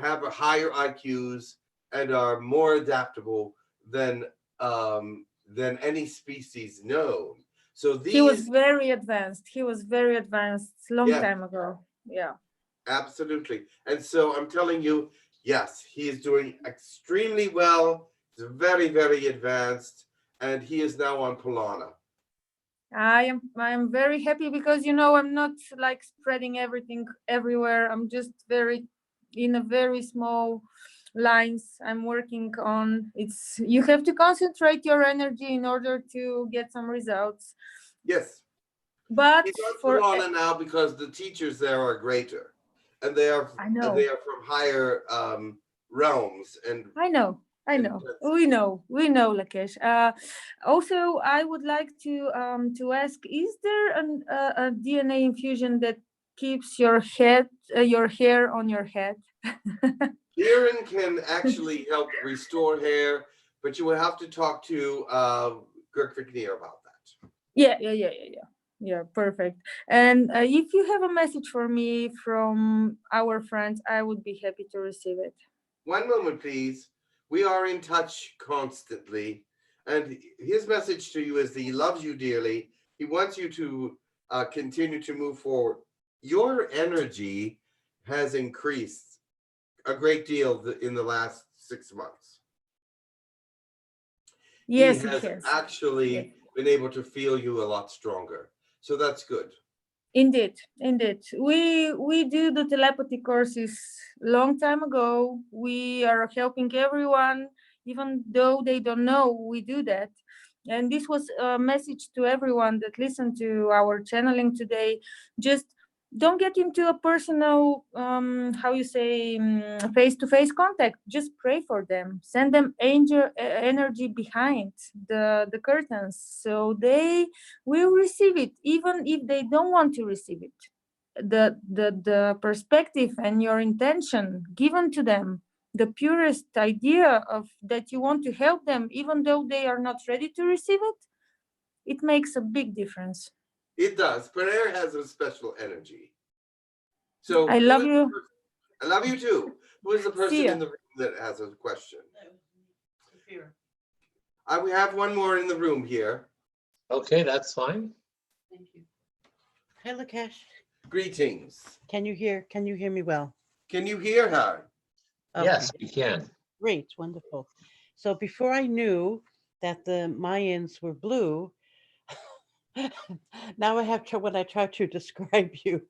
have higher IQs, and are more adaptable than any species known. So he was very advanced. He was very advanced long time ago. Yeah. Absolutely. And so I'm telling you, yes, he is doing extremely well. He's very, very advanced, and he is now on Polana. I am very happy because, you know, I'm not like spreading everything everywhere. I'm just in a very small lines I'm working on. You have to concentrate your energy in order to get some results. Yes. But he's on Polana now because the teachers there are greater, and they are from higher realms. And I know. We know, Lakesh. Also, I would like to ask: is there a DNA infusion that keeps your hair on your head? Liran can actually help restore hair, but you will have to talk to Girk Fitneer about that. Yeah, perfect. And if you have a message for me from our friends, I would be happy to receive it. One moment, please. We are in touch constantly, and his message to you is that he loves you dearly. He wants you to continue to move forward. Your energy has increased a great deal in the last 6 months. Yes, he has actually been able to feel you a lot stronger. So that's good. Indeed. We do the telepathy courses long time ago. We are helping everyone, even though they don't know we do that. And this was a message to everyone that listened to our channeling today. Just don't get into a personal, how you say, face-to-face contact. Just pray for them. Send them angel energy behind the curtains, so they will receive it, even if they don't want to receive it. The perspective and your intention given to them, the purest idea of that you want to help them, even though they are not ready to receive it, it makes a big difference. It does. Prayer has a special energy. So I love you. I love you too. Who is the person See ya. in the room that has a question? We have one more in the room here. Okay, that's fine. Thank you. Hi, Latesh. Greetings. Can you hear me well? Can you hear her? Yes, we can. Great, wonderful. So before I knew that the Mayans were blue, now I have trouble when I try to describe you.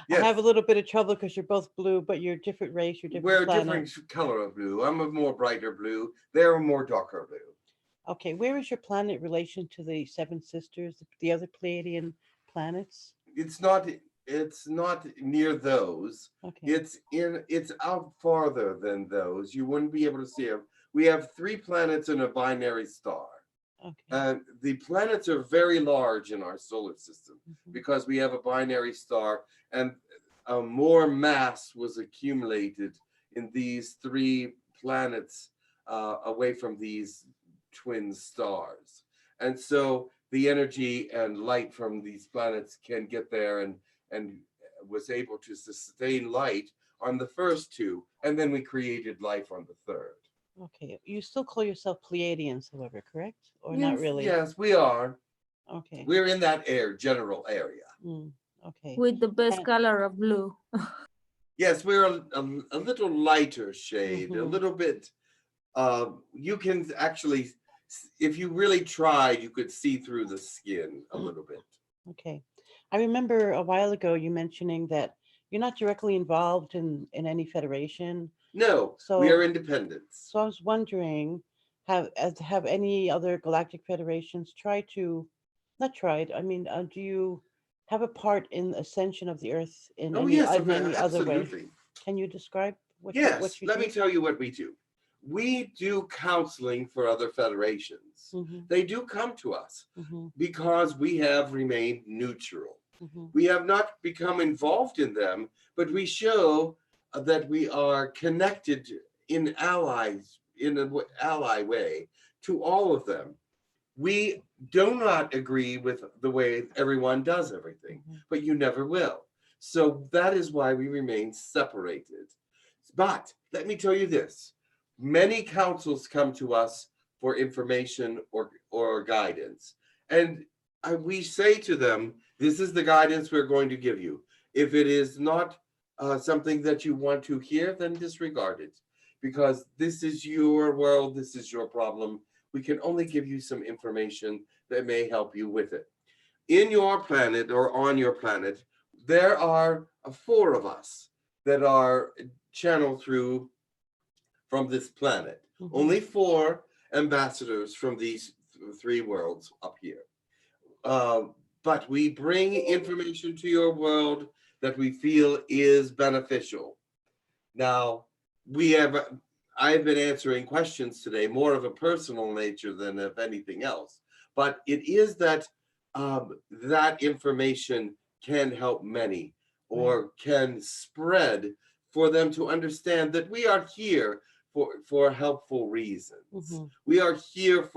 Yes. I have a little bit of trouble because you're both blue, but you're different race, you're different We're a planet. different color of blue. I'm a more brighter blue. They're a more darker blue. Okay, where is your planet in relation to the Seven Sisters, the other Pleiadian planets? It's not near those. Okay. It's out farther than those. You wouldn't be able to see them. We have 3 planets in a binary star. Okay. The planets are very large in our solar system because we have a binary star, and more mass was accumulated in these 3 planets away from these twin stars. And so the energy and light from these planets can get there and was able to sustain light on the first 2, and then we created life on the 3rd. Okay. You still call yourself Pleiadians, however, correct? Or not really? Yes, we are. Okay. We're in that general area. Okay. With the best color of blue. Yes, we're a little lighter shade, a little bit. You can actually, if you really tried, you could see through the skin a little bit. Okay. I remember a while ago you mentioning that you're not directly involved in any federation. No, we are independent. So I was wondering, have any other galactic federations tried to, not tried, I mean, do you have a part in the ascension of the Earth in any other way? Absolutely. Can you describe what Yes, you let do? me tell you what we do. We do counseling for other federations. They do come to us because we have remained neutral. We have not become involved in them, but we show that we are connected in an ally way to all of them. We do not agree with the way everyone does everything, but you never will. So that is why we remain separated. But let me tell you this. Many councils come to us for information or guidance. And we say to them, this is the guidance we're going to give you. If it is not something that you want to hear, then disregard it. Because this is your world, this is your problem. We can only give you some information that may help you with it. In your planet or on your planet, there are 4 of us that are channeled through from this planet. Only 4 ambassadors from these 3 worlds up here. But we bring information to your world that we feel is beneficial. Now, I've been answering questions today, more of a personal nature than of anything else. But it is that that information can help many or can spread for them to understand that we are here for helpful reasons. We are here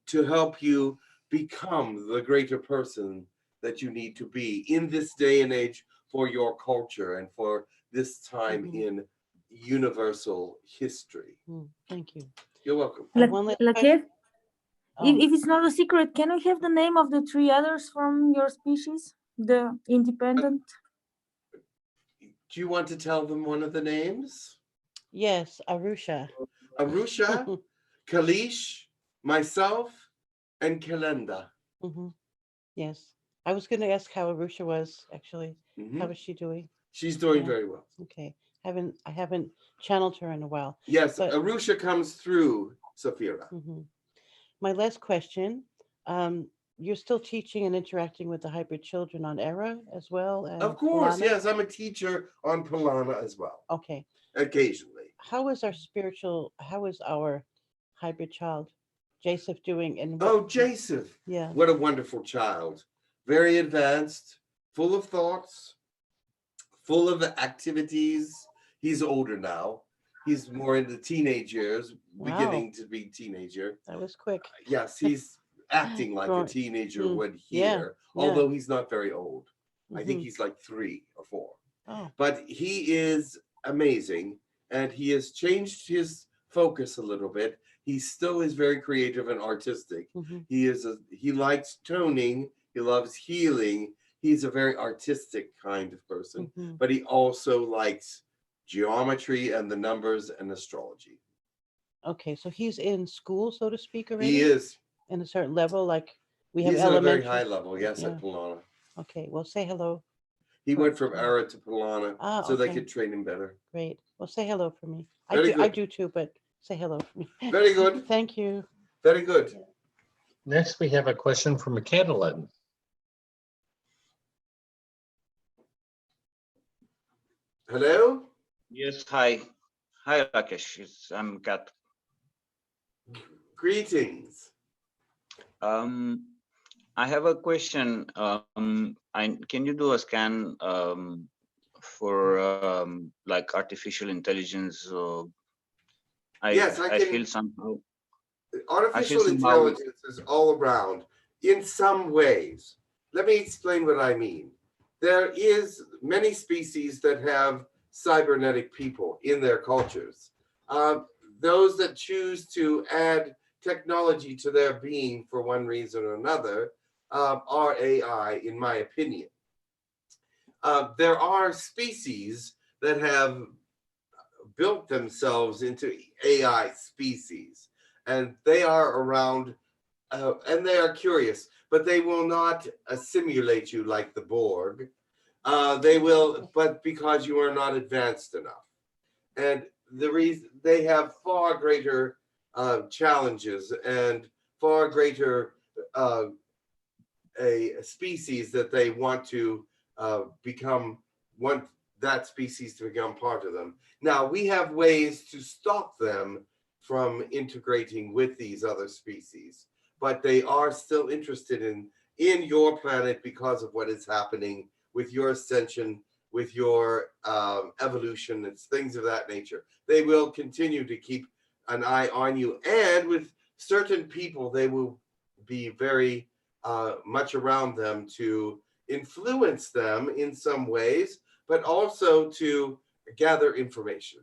to help you become the greater person that you need to be in this day and age for your culture and for this time in universal history. Thank you. You're welcome. Latesh, if it's not a secret, can we have the name of the 3 others from your species, the independent? Do you want to tell them one of the names? Yes, Arusha. Arusha, Kalish, myself, and Kalenda. Yes. I was going to ask how Arusha was, actually. How is she doing? She's doing very well. Okay. I haven't channeled her in a while. Yes, but Arusha comes through Saphira. My last question, you're still teaching and interacting with the hybrid children on Era as well? And Of course, Polana? yes. I'm a teacher on Polana as well. Okay. Occasionally. How is our hybrid child, Joseph, doing? And Oh, Joseph. Yeah. What a wonderful child. Very advanced, full of thoughts, full of activities. He's older now. He's more into teenage years, beginning to be teenager. That was quick. Yes, he's acting like a Growing. teenager Mm, would yeah, here, yeah. although he's not very old. I think Mhm. he's like 3 or 4. Oh. But he is amazing, and he has changed his focus a little bit. He still is very creative and artistic. Mhm. He likes toning. He loves healing. He's a very artistic kind of person, Mhm. but he also likes geometry and the numbers and astrology. Okay, so he's in school, so to speak, already? He is. In a certain level, like we have He's at a very elementary. high level, yes, Yeah. at Polana. Okay, well, say hello. He for- went from Ara to Polana Ah, so they okay. could train him better. Great. Well, say hello for me. Very I good. do too, but say hello for me. Very good. Thank you. Very good. Next, we have a question from a Catalan. Hello? Yes, hi. Hi, Latesh. I'm Kat. Greetings. I have a question. Can you do a scan for like artificial intelligence? Yes, I I can- feel somehow. Artificial somehow- intelligence is all around in some ways. Let me explain what I mean. There is many species that have cybernetic people in their cultures. Those that choose to add technology to their being for one reason or another are AI, in my opinion. There are species that have built themselves into AI species, and they are around, and they are curious, but they will not assimilate you like the Borg. They will, but because you are not advanced enough. And the reason they have far greater challenges and far greater a species that they want to want that species to become part of them. Now we have ways to stop them from integrating with these other species, but they are still interested in your planet because of what is happening with your ascension, with your evolution, and things of that nature. They will continue to keep an eye on you, and with certain people, they will be very much around them to influence them in some ways, but also to gather information.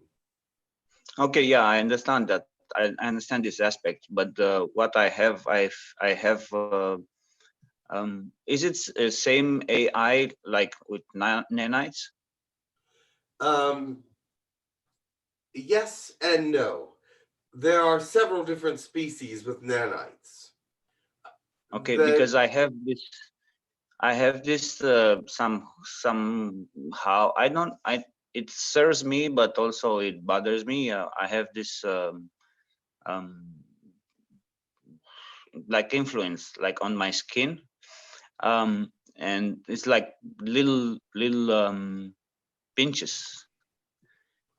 Okay, yeah, I understand that. I understand this aspect, but what I have, is it same AI like with nanites? Yes and no. There are several different species with nanites. Okay, because I have this somehow it serves me, but also it bothers me. I have this like influence like on my skin, and it's like little pinches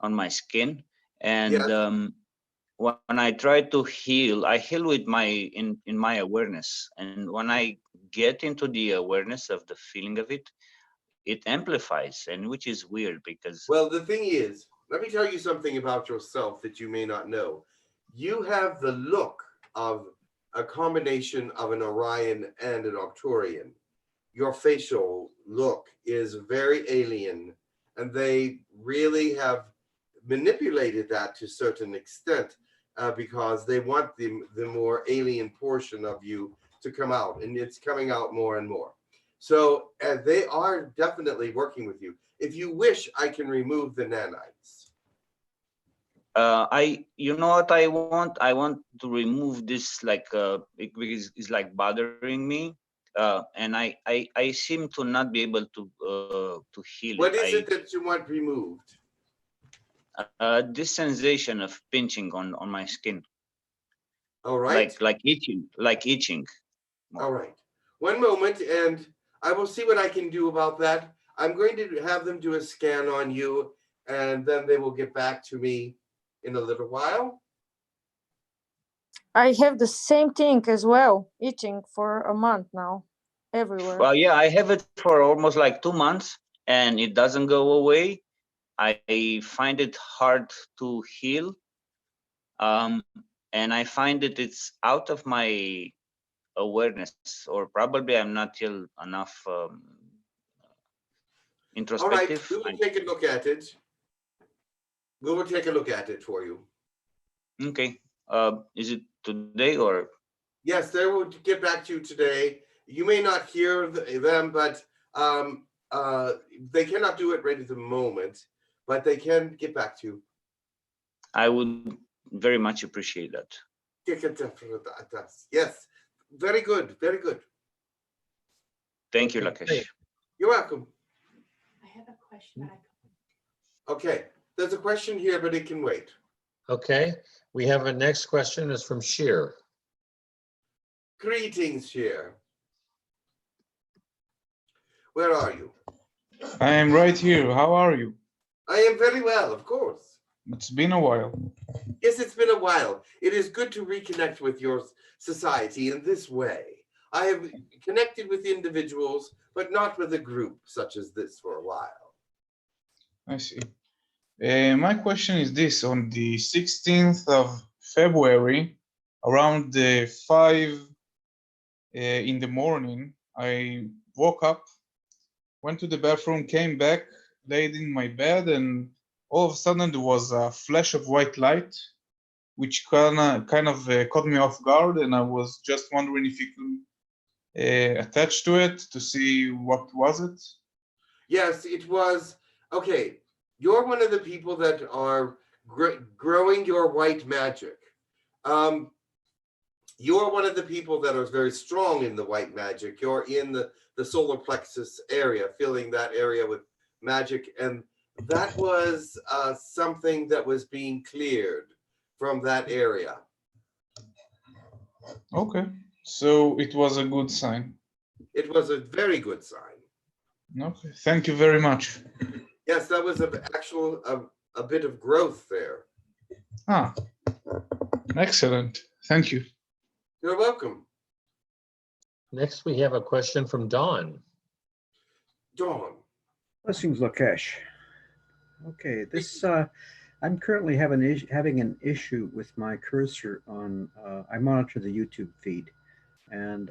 on my skin, and when I try to heal, I heal with in my awareness, and when I get into the awareness of the feeling of it, it amplifies, and which is weird because Well, the thing is, let me tell you something about yourself that you may not know. You have the look of a combination of an Orion and an Arcturian. Your facial look is very alien, and they really have manipulated that to a certain extent because they want the more alien portion of you to come out, and it's coming out more and more. So they are definitely working with you. If you wish, I can remove the nanites. you know what I want? I want to remove this because it's like bothering me, and I seem to not be able to heal What it. is it that you want removed? This sensation of pinching on my skin. All right. Like itching. All right. One moment, and I will see what I can do about that. I'm going to have them do a scan on you, and then they will get back to me in a little while. I have the same thing as well, itching for a month now, everywhere. Well, yeah, I have it for almost like 2 months and it doesn't go away. I find it hard to heal. And I find that it's out of my awareness, or probably I'm not still enough introspective. All right, we will take a look at it. We will take a look at it for you. Okay. Is it today or? Yes, they will get back to you today. You may not hear them, but they cannot do it right at the moment, but they can get back to you. I would very much appreciate that. Yes, very good, very good. Thank you, Latesh. You're welcome. I have a question. Okay, there's a question here, but it can wait. Okay, we have a next question is from Sheer. Greetings, Sheer. Where are you? I am right here. How are you? I am very well, of course. It's been a while. Yes, it's been a while. It is good to reconnect with your society in this way. I have connected with individuals, but not with a group such as this for a while. I see. My question is this: on the 16th of February, around 5 in the morning, I woke up, went to the bathroom, came back, laid in my bed, and all of a sudden there was a flash of white light, which kind of caught me off guard, and I was just wondering if you could attach to it to see what was it. Yes, it was. Okay, you're one of the people that are growing your white magic. You're one of the people that are very strong in the white magic. You're in the solar plexus area, filling that area with magic. And that was something that was being cleared from that area. Okay, so it was a good sign. It was a very good sign. Okay, thank you very much. Yes, that was a bit of growth there. Ah, excellent. Thank you. You're welcome. Next, we have a question from Dawn. Dawn. Blessings, Lakesh. Okay, this I'm currently having an issue with my cursor on. I monitor the YouTube feed, and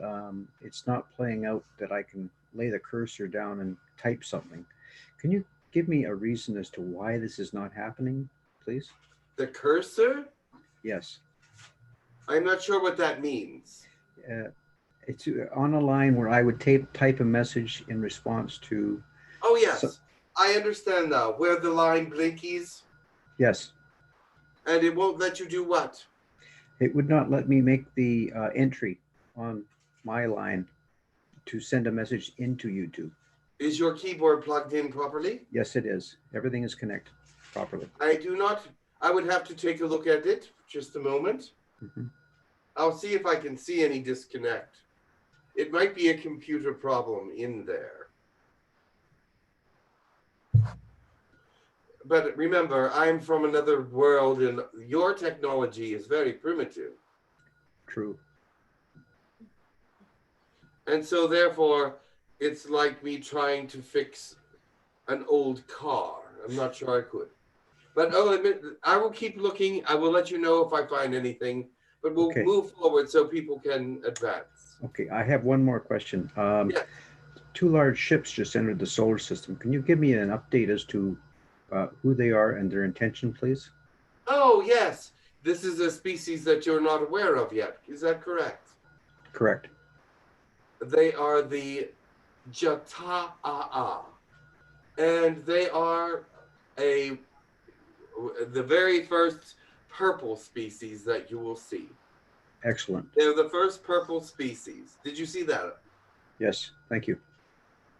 it's not playing out that I can lay the cursor down and type something. Can you give me a reason as to why this is not happening, please? The cursor? Yes. I'm not sure what that means. It's on a line where I would type a message in response to. Oh, yes. I understand now. Where the line blinkies? Yes. And it won't let you do what? It would not let me make the entry on my line to send a message into YouTube. Is your keyboard plugged in properly? Yes, it is. Everything is connected properly. I would have to take a look at it. Just a moment. Mm-hmm. I'll see if I can see any disconnect. It might be a computer problem in there. But remember, I'm from another world and your technology is very primitive. True. And so therefore, it's like me trying to fix an old car. I'm not sure I could. But I will keep looking. I will let you know if I find anything. But we'll move forward so people can advance. Okay, I have one more question. Two large ships just entered the solar system. Can you give me an update as to who they are and their intention, please? Oh, yes. This is a species that you're not aware of yet. Is that correct? Correct. They are the Jata'a. And they are the very first purple species that you will see. Excellent. They're the first purple species. Did you see that? Yes, thank you.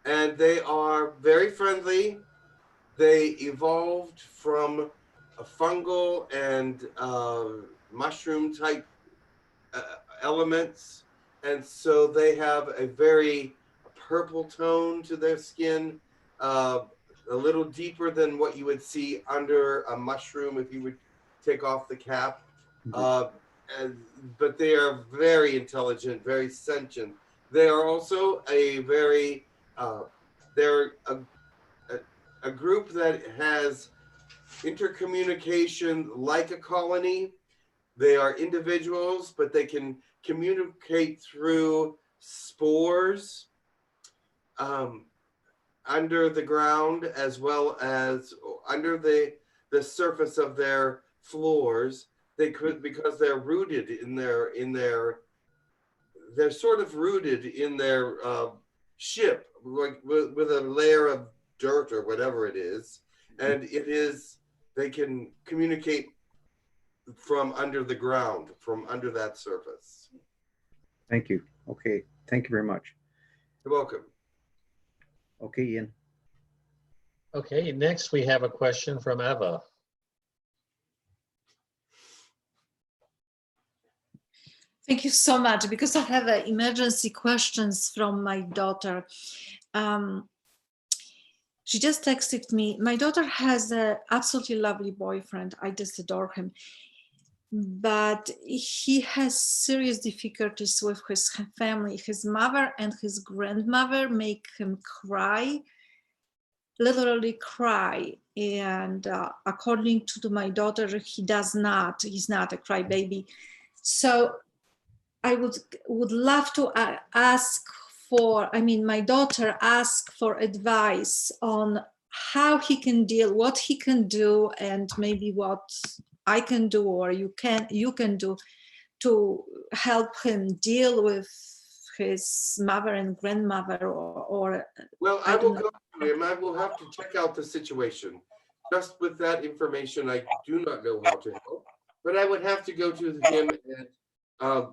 And they are very friendly. They evolved from a fungal and mushroom type elements, and so they have a very purple tone to their skin, a little deeper than what you would see under a mushroom if you would take off the cap. But they are very intelligent, very sentient. They are also a very, they're a group that has intercommunication like a colony. They are individuals, but they can communicate through spores under the ground, as well as under the surface of their floors. They could, because they're rooted in their they're sort of rooted in their ship, like with a layer of dirt or whatever it is, and it is, they can communicate from under the ground, from under that surface. Thank you. Okay, thank you very much. You're welcome. Okay, Ian. Okay, next we have a question from Eva. Thank you so much, because I have emergency questions from my daughter. She just texted me. My daughter has an absolutely lovely boyfriend. I just adore him. But he has serious difficulties with his family. His mother and his grandmother make him cry, literally cry. And according to my daughter, he's not a crybaby. So I would love to ask for, my daughter asked for advice on how he can deal, what he can do, and maybe what I can do or you can do to help him deal with his mother and grandmother or well, I will go to him. I will have to check out the situation. Just with that information, I do not know how to help, but I would have to go to him and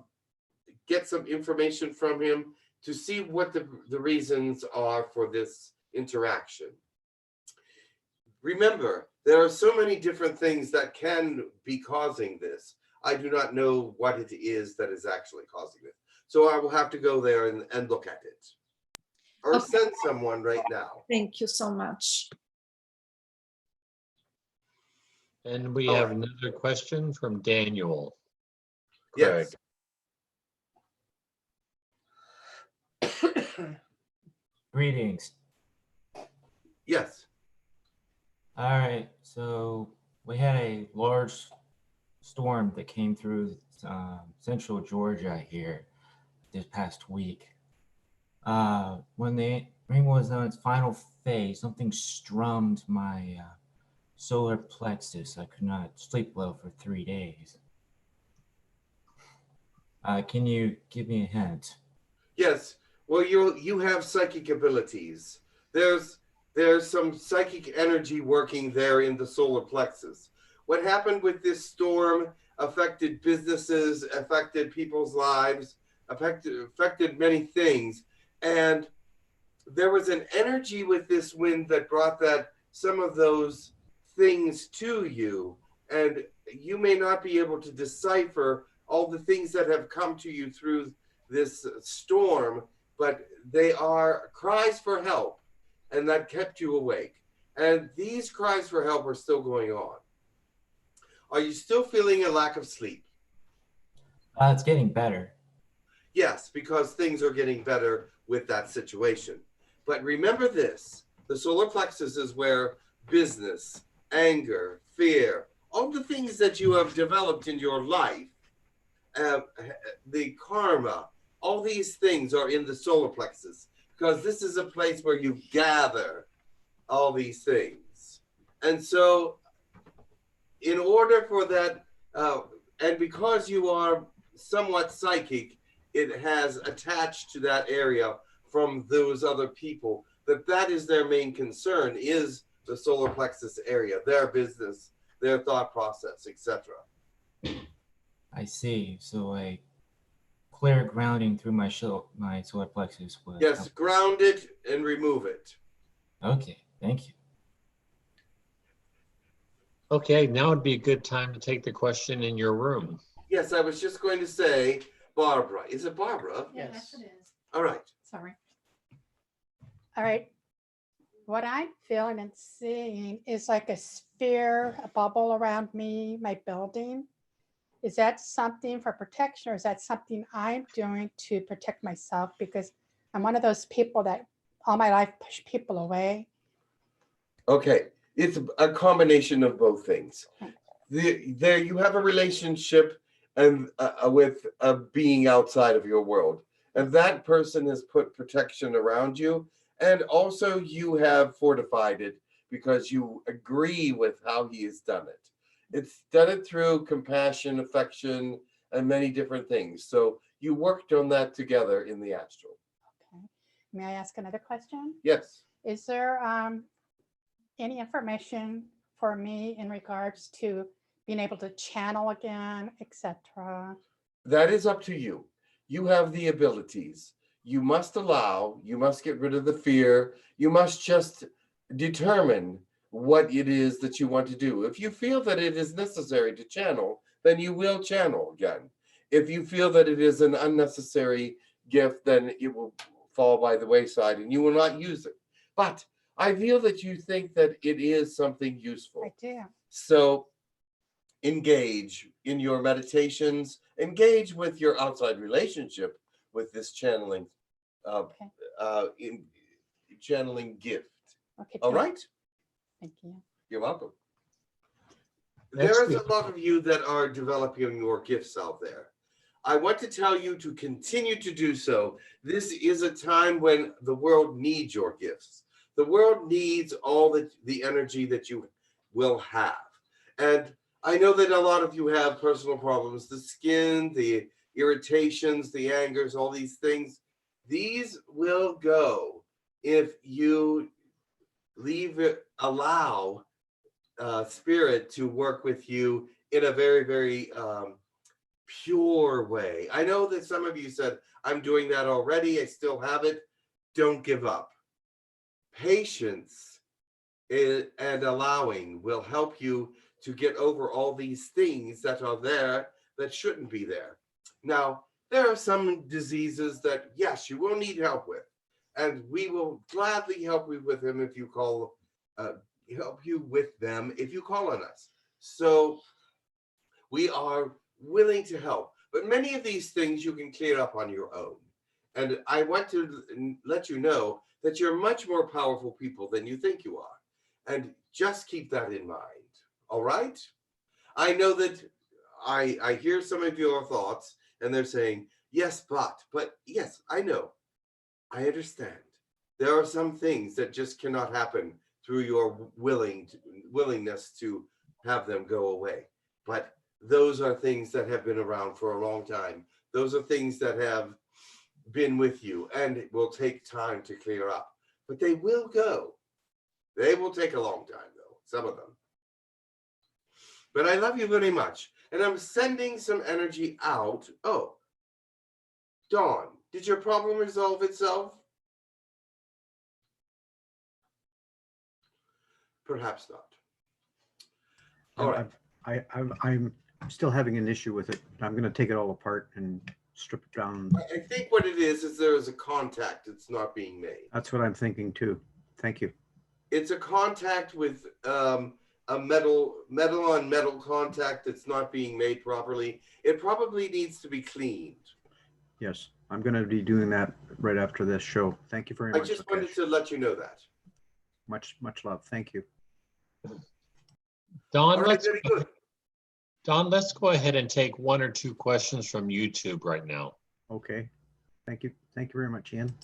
get some information from him to see what the reasons are for this interaction. Remember, there are so many different things that can be causing this. I do not know what it is that is actually causing it. So I will have to go there and look at it. Or send someone right now. Thank you so much. And we have another question from Daniel. Yes. Greetings. Yes. All right. So we had a large storm that came through central Georgia here this past week. When the ring was on its final phase, something strummed my solar plexus. I could not sleep well for 3 days. Can you give me a hint? Yes. Well, you have psychic abilities. There's some psychic energy working there in the solar plexus. What happened with this storm affected businesses, affected people's lives, affected many things. And there was an energy with this wind that brought some of those things to you. And you may not be able to decipher all the things that have come to you through this storm, but they are cries for help, and that kept you awake. And these cries for help are still going on. Are you still feeling a lack of sleep? It's getting better. Yes, because things are getting better with that situation. But remember this, the solar plexus is where business, anger, fear, all the things that you have developed in your life, the karma, all these things are in the solar plexus, because this is a place where you gather all these things. And so in order for that, and because you are somewhat psychic, it has attached to that area from those other people, that is their main concern, is the solar plexus area, their business, their thought process, etc. I see. So a clear grounding through my solar plexus would Yes, help. ground it and remove it. Okay, thank you. Okay, now would be a good time to take the question in your room. Yes, I was just going to say, Barbara. Is it Barbara? Yes, it is. All right. Sorry. All right. What I'm feeling and seeing is like a sphere, a bubble around me, my building. Is that something for protection, or is that something I'm doing to protect myself? Because I'm one of those people that all my life push people away. Okay. It's a combination of both things. There you have a relationship and with a being outside of your world. And that person has put protection around you. And also you have fortified it because you agree with how he has done it. It's done it through compassion, affection, and many different things. So you worked on that together in the astral. Okay. May I ask another question? Yes. Is there any information for me in regards to being able to channel again, etc.? That is up to you. You have the abilities. You must allow, you must get rid of the fear. You must just determine what it is that you want to do. If you feel that it is necessary to channel, then you will channel again. If you feel that it is an unnecessary gift, then it will fall by the wayside and you will not use it. But I feel that you think that it is something useful. I do. So engage in your meditations, engage with your outside relationship with this channeling, in channeling gift. Okay. All right. Thank you. You're welcome. That's There is the- a lot of you that are developing your gifts out there. I want to tell you to continue to do so. This is a time when the world needs your gifts. The world needs all the energy that you will have. And I know that a lot of you have personal problems, the skin, the irritations, the angers, all these things. These will go if you allow spirit to work with you in a very, very pure way. I know that some of you said, I'm doing that already. I still have it. Don't give up. Patience and allowing will help you to get over all these things that are there that shouldn't be there. Now, there are some diseases that, yes, you will need help with. And we will gladly help you with them if you call, help you with them if you call on us. So we are willing to help. But many of these things you can clear up on your own. And I want to let you know that you're much more powerful people than you think you are. And just keep that in mind. All right? I know that I hear some of your thoughts and they're saying, yes, but yes, I know. I understand. There are some things that just cannot happen through your willingness to have them go away. But those are things that have been around for a long time. Those are things that have been with you and it will take time to clear up. But they will go. They will take a long time though, some of them. But I love you very much. And I'm sending some energy out. Oh, Dawn, did your problem resolve itself? Perhaps not. All right. I'm still having an issue with it. I'm going to take it all apart and strip it down. I think what it is there is a contact that's not being made. That's what I'm thinking too. Thank you. It's a contact with a metal on metal contact that's not being made properly. It probably needs to be cleaned. Yes, I'm going to be doing that right after this show. Thank you very much. I just wanted to let you know that. Much love. Thank you. Don, All right, very good. Don, let's go ahead and take one or two questions from YouTube right now. Okay. Thank you. Thank you very much, Ian.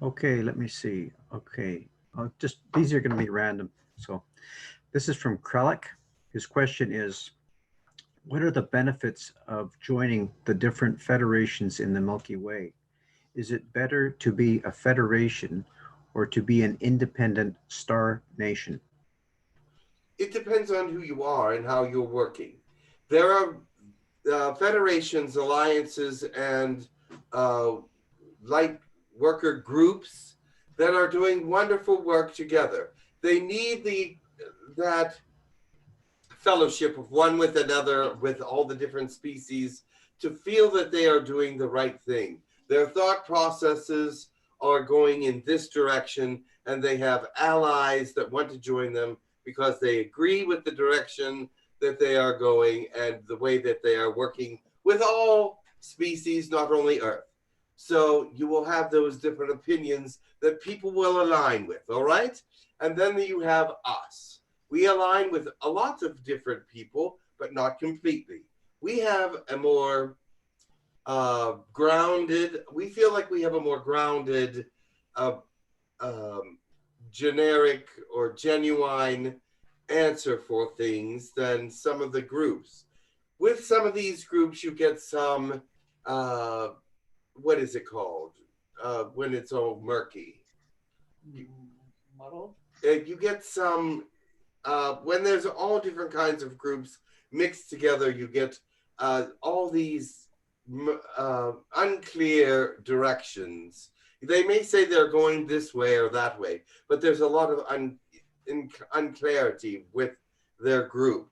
Okay, let me see. Okay. These are going to be random. So this is from Kralik. His question is, what are the benefits of joining the different federations in the Milky Way? Is it better to be a federation or to be an independent star nation? It depends on who you are and how you're working. There are federations, alliances, and light worker groups that are doing wonderful work together. They need that fellowship of one with another, with all the different species to feel that they are doing the right thing. Their thought processes are going in this direction, and they have allies that want to join them because they agree with the direction that they are going and the way that they are working with all species, not only Earth. So you will have those different opinions that people will align with, all right? And then you have us. We align with a lot of different people, but not completely. We have a more grounded, we feel like we have a more grounded, generic or genuine answer for things than some of the groups. With some of these groups, you get some, what is it called? When it's all murky. Muddled? You get some, when there's all different kinds of groups mixed together, you get all these unclear directions. They may say they're going this way or that way, but there's a lot of unclarity with their group.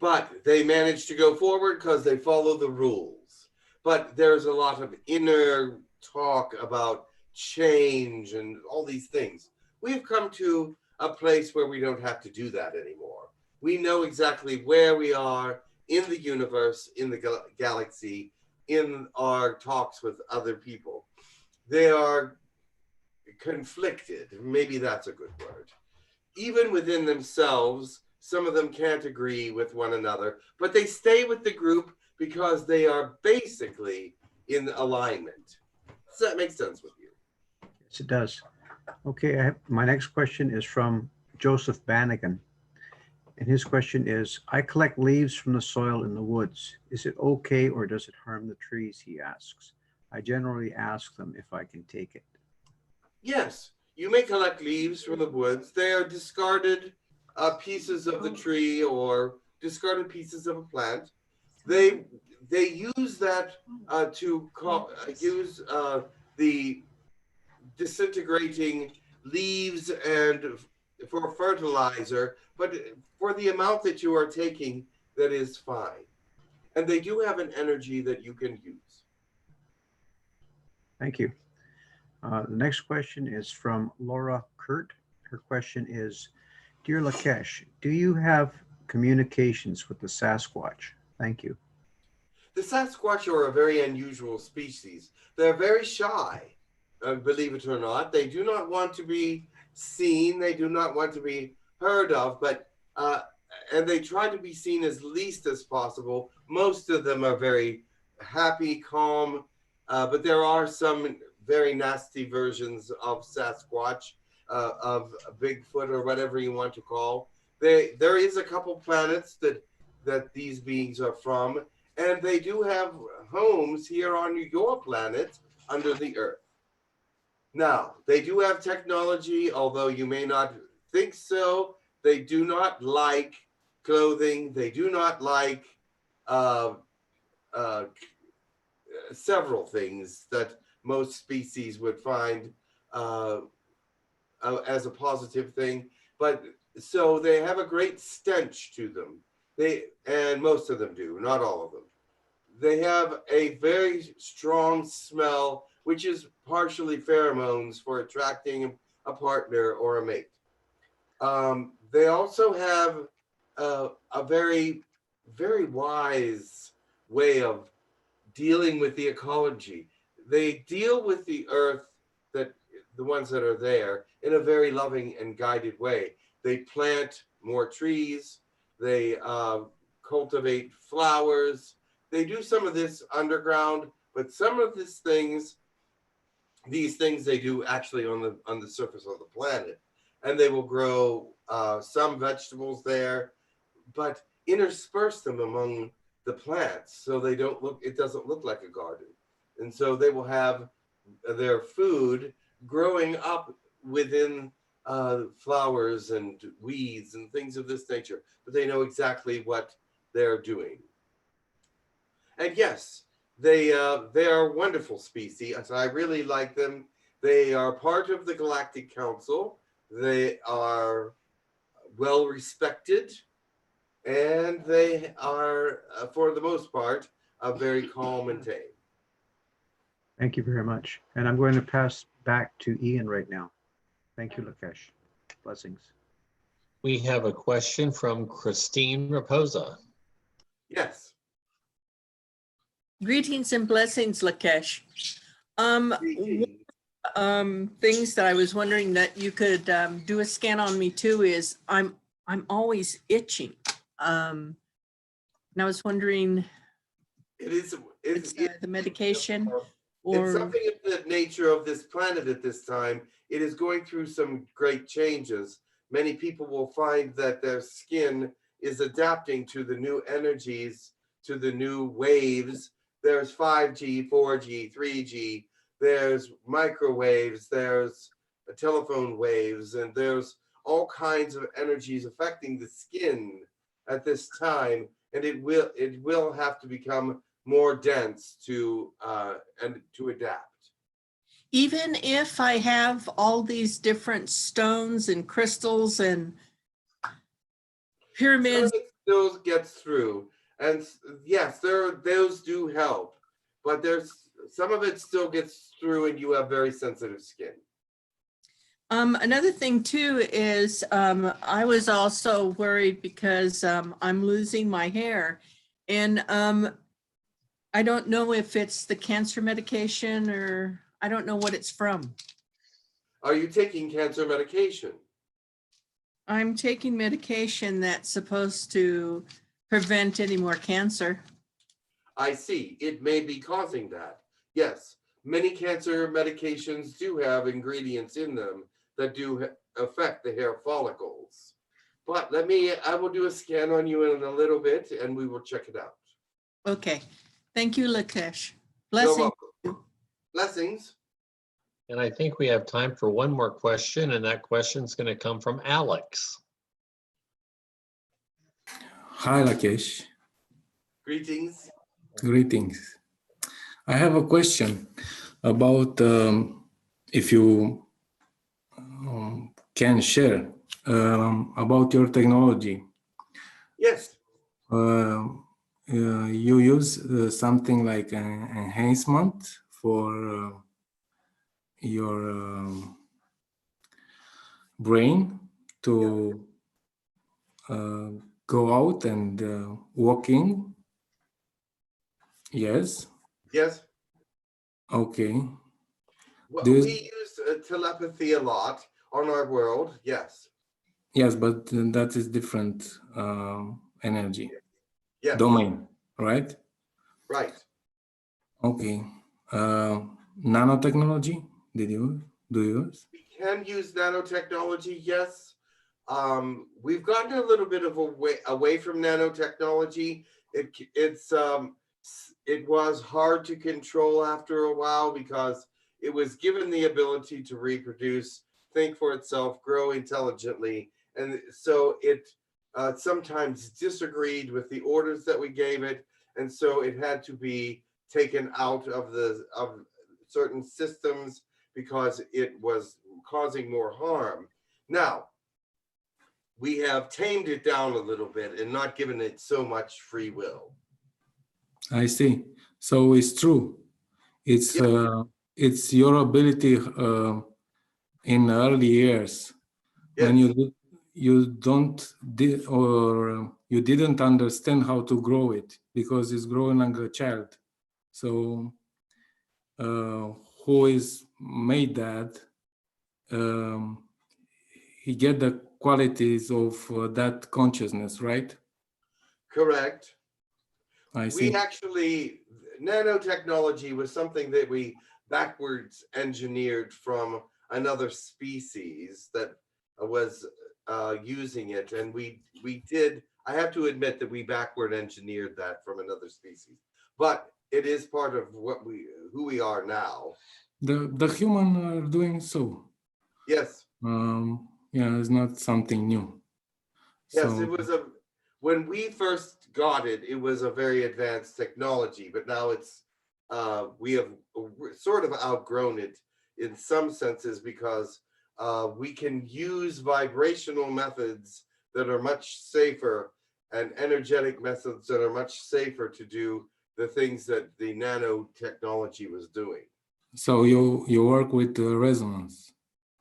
But they manage to go forward because they follow the rules. But there's a lot of inner talk about change and all these things. We've come to a place where we don't have to do that anymore. We know exactly where we are in the universe, in the galaxy, in our talks with other people. They are conflicted. Maybe that's a good word. Even within themselves, some of them can't agree with one another, but they stay with the group because they are basically in alignment. Does that make sense with you? Yes, it does. Okay, my next question is from Joseph Bannigan. And his question is, I collect leaves from the soil in the woods. Is it okay or does it harm the trees, he asks. I generally ask them if I can take it. Yes, you may collect leaves from the woods. They are discarded pieces of the tree or discarded pieces of a plant. They use that to use the disintegrating leaves and for fertilizer, but for the amount that you are taking, that is fine. And they do have an energy that you can use. Thank you. The next question is from Laura Kurt. Her question is, Dear Lakesh, do you have communications with the Sasquatch? Thank you. The Sasquatch are a very unusual species. They're very shy, believe it or not. They do not want to be seen. They do not want to be heard of, but and they try to be seen as least as possible. Most of them are very happy, calm, but there are some very nasty versions of Sasquatch, of Bigfoot or whatever you want to call. There is a couple planets that these beings are from, and they do have homes here on your planet under the Earth. Now, they do have technology, although you may not think so. They do not like clothing. They do not like several things that most species would find as a positive thing. But so they have a great stench to them. And most of them do, not all of them. They have a very strong smell, which is partially pheromones for attracting a partner or a mate. They also have a very, very wise way of dealing with the ecology. They deal with the earth, the ones that are there, in a very loving and guided way. They plant more trees. They cultivate flowers. They do some of this underground, but some of these things they do actually on the surface of the planet, and they will grow some vegetables there, but intersperse them among the plants so they don't look. It doesn't look like a garden, and so they will have their food growing up within flowers and weeds and things of this nature, but they know exactly what they're doing. And yes, they are a wonderful species. I really like them. They are part of the Galactic Council. They are well respected. and they are, for the most part, very calm and tame. Thank you very much. And I'm going to pass back to Ian right now. Thank you, Lakesh. Blessings. We have a question from Christine Raposa. Yes. Greetings and blessings, Lakesh. Things that I was wondering that you could do a scan on me too is I'm always itching. And I was wondering, it's the medication it's or something of the nature of this planet at this time. It is going through some great changes. Many people will find that their skin is adapting to the new energies, to the new waves. There's 5G, 4G, 3G, there's microwaves, there's telephone waves, and there's all kinds of energies affecting the skin at this time, and it will have to become more dense to adapt. even if I have all these different stones and crystals and pyramids. Some of it still gets through, and yes, those do help, but there's some of it still gets through, and you have very sensitive skin. Another thing too is I was also worried because I'm losing my hair, and I don't know if it's the cancer medication or I don't know what it's from. Are you taking cancer medication? I'm taking medication that's supposed to prevent any more cancer. I see. It may be causing that. Yes, many cancer medications do have ingredients in them that do affect the hair follicles. But I will do a scan on you in a little bit and we will check it out. Okay. Thank you, Latesh. You're Blessings. welcome. Blessings. And I think we have time for one more question, and that question is going to come from Alex. Hi, Lakesh. Greetings. Greetings. I have a question about if you can share about your technology. Yes. You use something like an enhancement for your brain to go out and walk in. Yes. Yes. Okay. Well, Do you- we use telepathy a lot on our world. Yes. Yes, but that is different energy Yes. domain, right? Right. Okay. Nanotechnology, do you use? We can use nanotechnology. Yes. We've gotten a little bit of away from nanotechnology. It was hard to control after a while because it was given the ability to reproduce, think for itself, grow intelligently. And so it sometimes disagreed with the orders that we gave it. And so it had to be taken out of certain systems because it was causing more harm. Now, we have tamed it down a little bit and not given it so much free will. I see. So it's true. It's your ability in early years when you didn't understand how to grow it because it's growing like a child. So who is made that? He get the qualities of that consciousness, right? Correct. I see. We actually, nanotechnology was something that we backwards engineered from another species that was using it. And we did, I have to admit that we backward engineered that from another species. But it is part of who we are now. The human are doing so. Yes. Yeah, it's not something new. Yes, So, it was when we first got it, it was a very advanced technology, but now it's, we have sort of outgrown it in some senses because we can use vibrational methods that are much safer and energetic methods that are much safer to do the things that the nanotechnology was doing. So you work with resonance.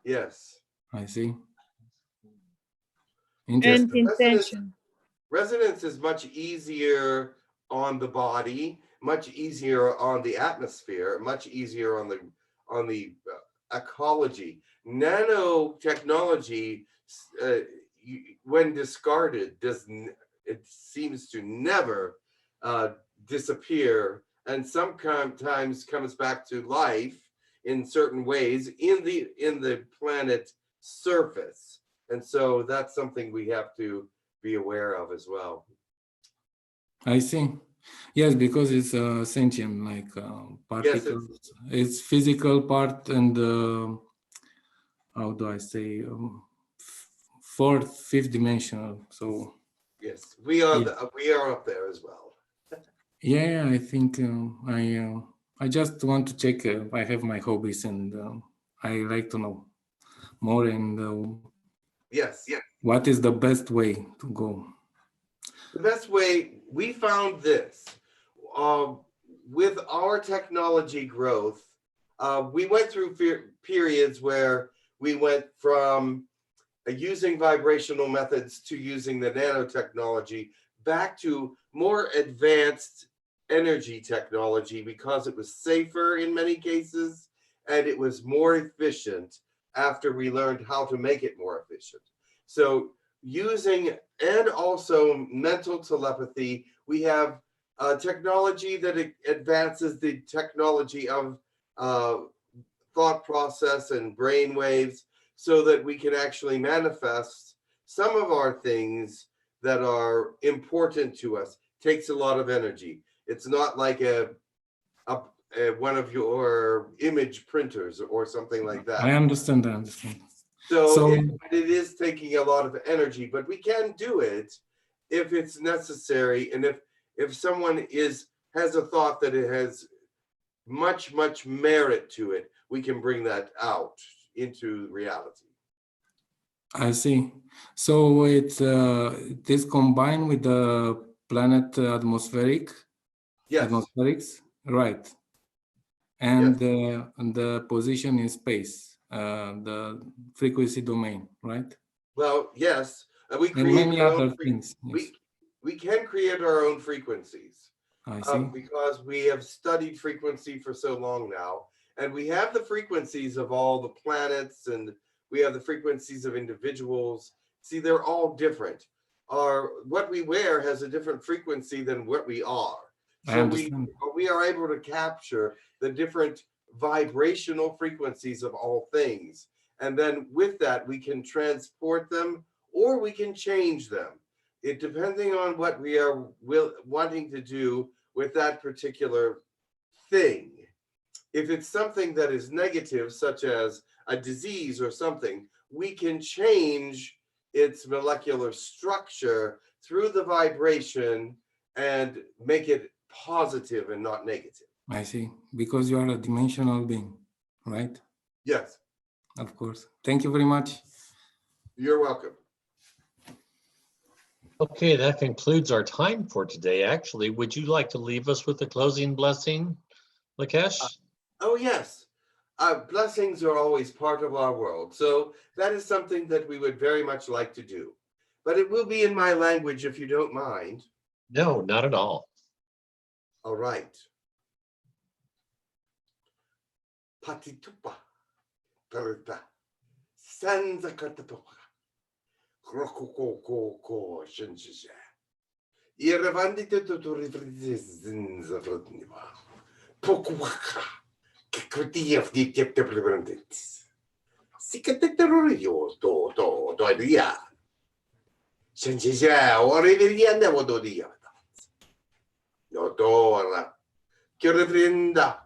Yes. I see. And Interesting. intention. Resonance is much easier on the body, much easier on the atmosphere, much easier on the ecology. Nanotechnology, when discarded, it seems to never disappear, and sometimes comes back to life in certain ways in the planet surface, and so that's something we have to be aware of as well. I see. Yes, because it's sentient, like particles. Yes, it's physical part and how do I say, fourth, fifth dimensional. So yes, we are. Yeah. We are up there as well. Yeah, I think I just want to check. I have my hobbies, and I like to know more. And yes, what is the best way to go? The best way, we found this with our technology growth. We went through periods where we went from using vibrational methods to using the nanotechnology back to more advanced energy technology because it was safer in many cases and it was more efficient after we learned how to make it more efficient. So using, and also mental telepathy, we have technology that advances the technology of thought process and brain waves so that we can actually manifest some of our things that are important to us. Takes a lot of energy. It's not like one of your image printers or something like that. I understand. So it is taking a lot of energy, but we can do it if it's necessary, and if someone has a thought that it has much merit to it, we can bring that out into reality. I see. So it is combined with the planet atmospherics, right? And the position in space, the frequency domain, right? Well, yes, we And create many our other own things. Yes. We can create our own frequencies. I see. Because we have studied frequency for so long now, and we have the frequencies of all the planets, and we have the frequencies of individuals. See, they're all different. What we wear has a different frequency than what we are. So we are able to capture the different vibrational frequencies of all things. And then with that, we can transport them or we can change them. It depending on what we are wanting to do with that particular thing. If it's something that is negative, such as a disease or something, we can change its molecular structure through the vibration and make it positive and not negative. I see. Because you are a dimensional being, right? Yes. Of course. Thank you very much. You're welcome. Okay, that concludes our time for today. Actually, would you like to leave us with a closing blessing, Latesh? Oh, yes. Blessings are always part of our world. So that is something that we would very much like to do. But it will be in my language if you don't mind. No, not at all. All right. Patitupa, perta, sanza katatoka, krokoko shenjija. Irevandi to rifrizinza vrtniva. Pokuaka, kikutiyev di teptebrandits. Sikateterorio to idea. Shenjija, or riverianda vododia. No dora. Kirevrinda.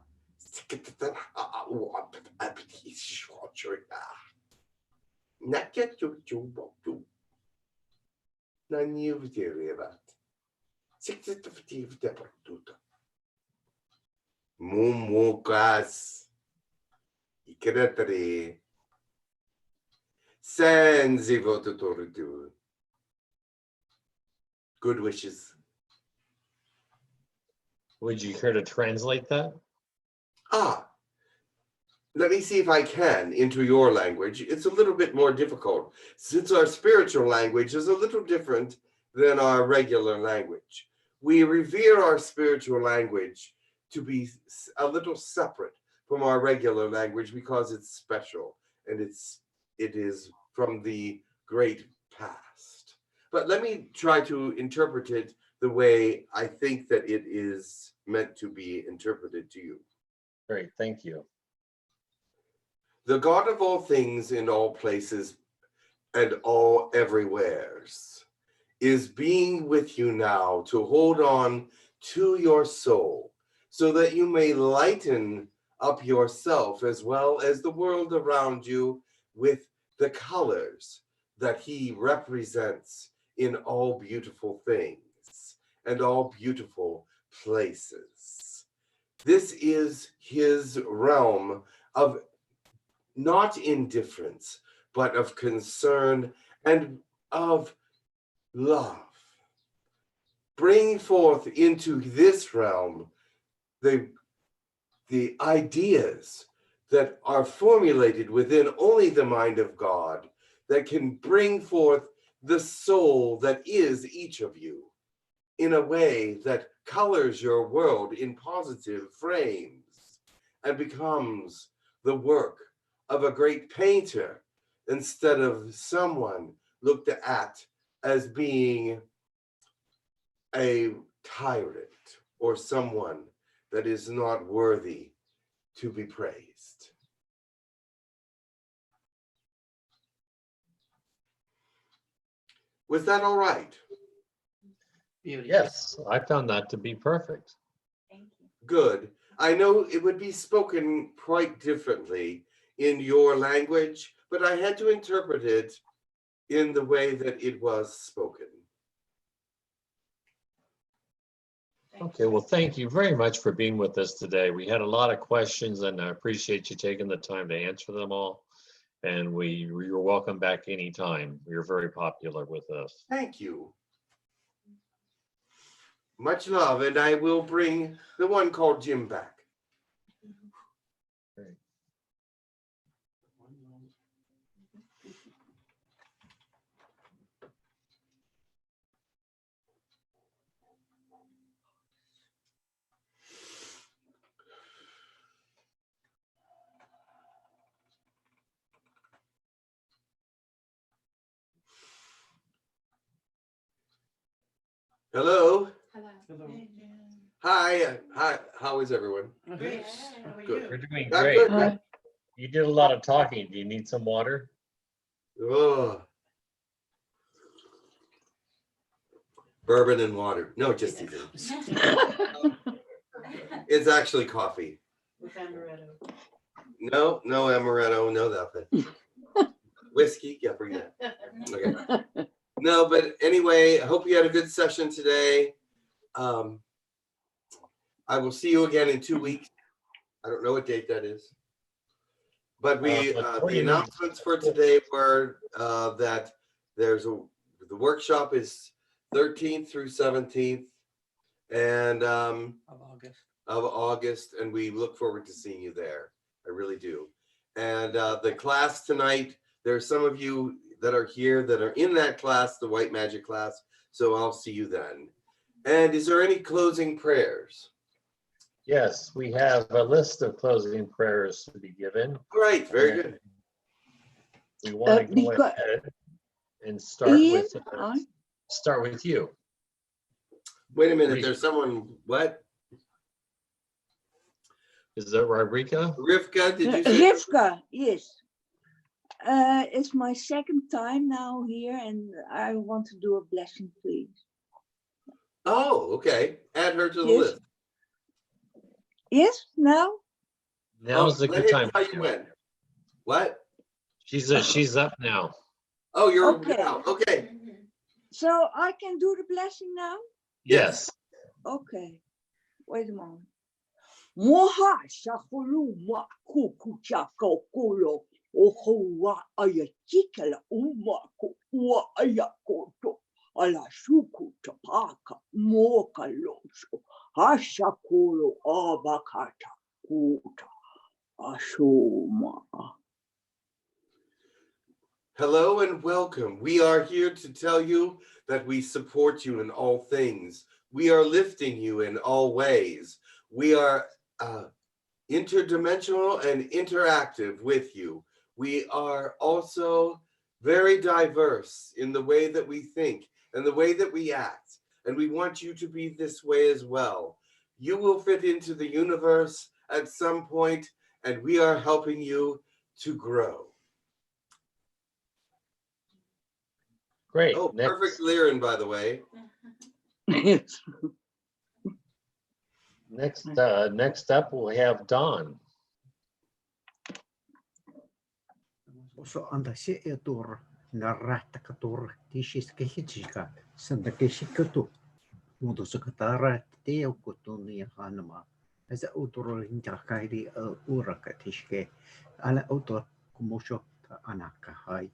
Mumukas Ikretari Sensi Votutoritu good wishes. Would you care to translate that? Let me see if I can into your language. It's a little bit more difficult since our spiritual language is a little different than our regular language. We revere our spiritual language to be a little separate from our regular language because it's special and it is from the great past. But let me try to interpret it the way I think that it is meant to be interpreted to you. Great, thank you. The God of all things in all places and all everywheres is being with you now to hold on to your soul so that you may lighten up yourself as well as the world around you with the colors that he represents in all beautiful things and all beautiful places. This is his realm of not indifference, but of concern and of love. Bring forth into this realm the ideas that are formulated within only the mind of God that can bring forth the soul that is each of you in a way that colors your world in positive frames and becomes the work of a great painter instead of someone looked at as being a tyrant or someone that is not worthy to be praised. Was that all right? Yes, I found that to be perfect. Good. I know it would be spoken quite differently in your language, but I had to interpret it in the way that it was spoken. Okay, well, thank you very much for being with us today. We had a lot of questions and I appreciate you taking the time to answer them all. And you're welcome back anytime. You're very popular with us. Thank you. Much love, and I will bring the one called Jim back. Hello. Hello. Hi. Hi. How is everyone? Great. Good. You're doing I'm great. good. You did a lot of talking. Do you need some water? Oh. Bourbon and water. No, just teasing. It's actually coffee. With amaretto. No amaretto, no nothing. Whiskey, yeah, bring that. Okay. No, but anyway, I hope you had a good session today. I will see you again in 2 weeks. I don't know what date that is. But the announcements for today were that the workshop is 13th through 17th and of August, and we look forward to seeing you there. I really do. And the class tonight, there are some of you that are here that are in that class, the white magic class. So I'll see you then. And is there any closing prayers? Yes, we have a list of closing prayers to be given. Great, very good. We want to go ahead and start with you. Wait a minute, there's someone, what? Is that Rivka? Rivka, did you say? Rivka, yes. It's my second time now here and I want to do a blessing, please. Oh, okay. Add her to the Yes. list. Yes, now? Now's a good time. How you went? What? She's up now. Oh, you're Okay. now. Okay. So I can do the blessing now? Yes. Okay. Wait a moment. Moha shakulu ma kuku chakokolo. Oho wa ayachikala uma wa ayakoto. ala shuku tapaka moka loso hashakulu abakata kuta ashuma. Hello and welcome. We are here to tell you that we support you in all things. We are lifting you in all ways. We are interdimensional and interactive with you. We are also very diverse in the way that we think and the way that we act. And we want you to be this way as well. You will fit into the universe at some point, and we are helping you to grow. Great. Oh, perfect Lyran, by the way. Next up, we'll have Dawn. So anda si etur narata katur tishis kehijika sanda keshikatu mudo sakatara teo kutuni hanama as a utur interkaidi uraka tishke ala utur kumusho anaka hai.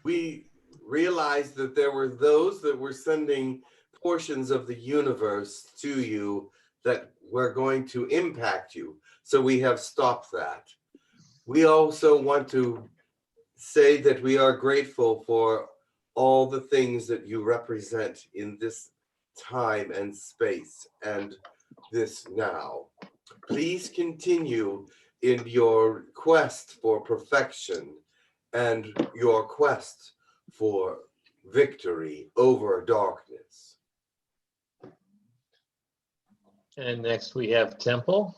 We realized that there were those that were sending portions of the universe to you that were going to impact you. So we have stopped that. We also want to say that we are grateful for all the things that you represent in this time and space and this now. Please continue in your quest for perfection and your quest for victory over darkness. And next we have Temple.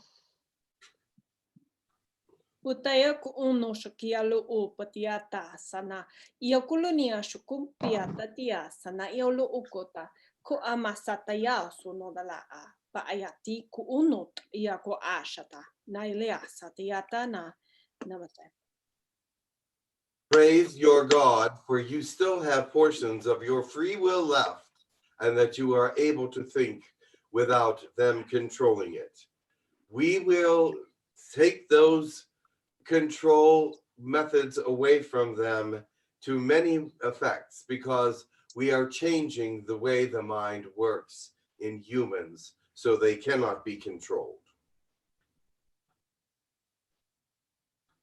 Utaya ku uno shakialo o patiata sana ia colonia shukumpiata tia sana iolo ukota ko amasata ya suno dala a pa ayati ku uno ia ko ashata na ilea satiata na namaste. Praise your God, for you still have portions of your free will left, and that you are able to think without them controlling it. We will take those control methods away from them to many effects, because we are changing the way the mind works in humans so they cannot be controlled.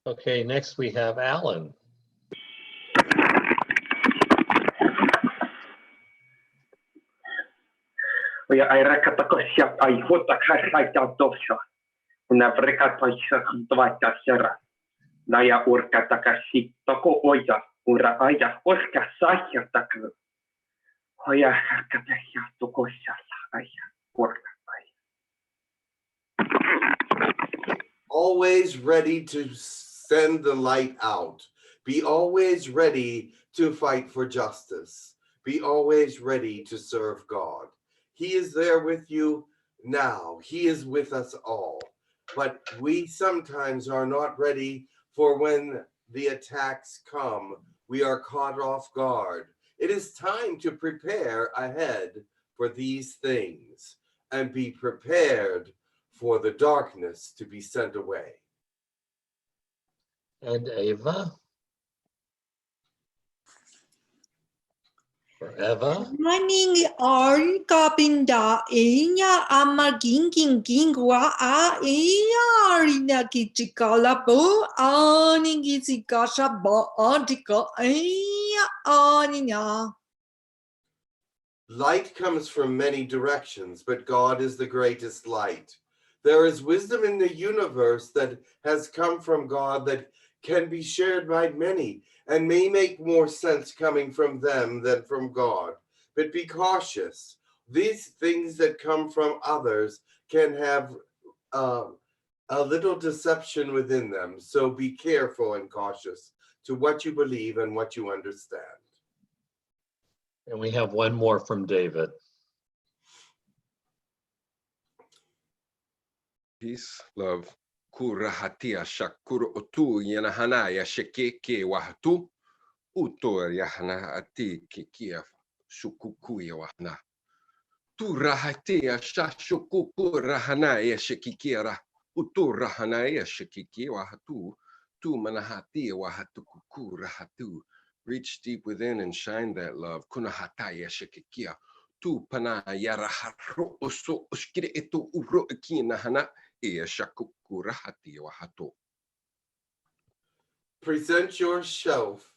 Okay, next we have Alan. Oya aira katako siap ai hota khai ta dosha. Una breka pa dvaita sera. Naya urka takasi toko oya ura aya urka sahya taklu. Oya harkata ya toko sala aya urka aya. Always ready to send the light out. Be always ready to fight for justice. Be always ready to serve God. He is there with you now. He is with us all. But we sometimes are not ready for when the attacks come. We are caught off guard. It is time to prepare ahead for these things and be prepared for the darkness to be sent away. And Ava. Forever. Running on kapinda inya amaging gingwa a iarina kichikala bo aningizikasha bo antika iya aninya. Light comes from many directions, but God is the greatest light. There is wisdom in the universe that has come from God that can be shared by many and may make more sense coming from them than from God. But be cautious. These things that come from others can have a little deception within them. So be careful and cautious to what you believe and what you understand. And we have one more from David. Peace, love. Kurahatia shakuru otu yanahanaya shekeke wahatu utor yahana ati kikia shukukuya wahna. Turahatia shashukuku rahanaya shekikira utur rahanaya shekiki wahatu tu manahati wahatu kuku rahatu Reach deep within and shine that love. Kuna hataya shekekia. Tu pana yara haro oso oskire eto uro ikina hana ea shakukura hati wahato. Present yourself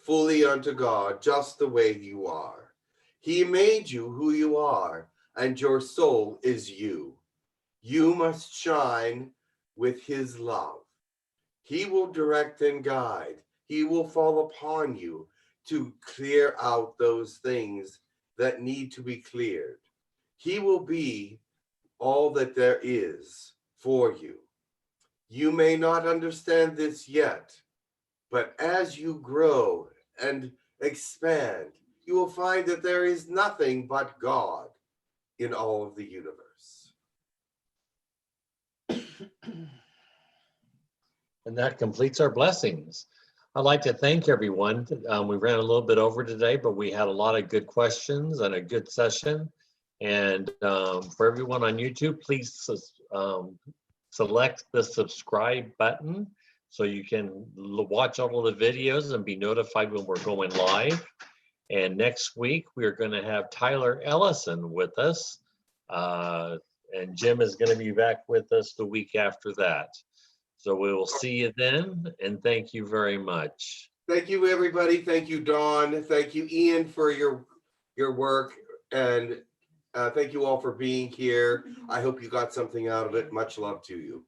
fully unto God, just the way you are. He made you who you are, and your soul is you. You must shine with his love. He will direct and guide. He will fall upon you to clear out those things that need to be cleared. He will be all that there is for you. You may not understand this yet, but as you grow and expand, you will find that there is nothing but God in all of the universe. And that completes our blessings. I'd like to thank everyone. We ran a little bit over today, but we had a lot of good questions and a good session. And for everyone on YouTube, please select the subscribe button so you can watch all of the videos and be notified when we're going live. And next week, we're going to have Tyler Ellison with us. And Jim is going to be back with us the week after that. So we will see you then, and thank you very much. Thank you, everybody. Thank you, Dawn. Thank you, Ian, for your work. And thank you all for being here. I hope you got something out of it. Much love to you.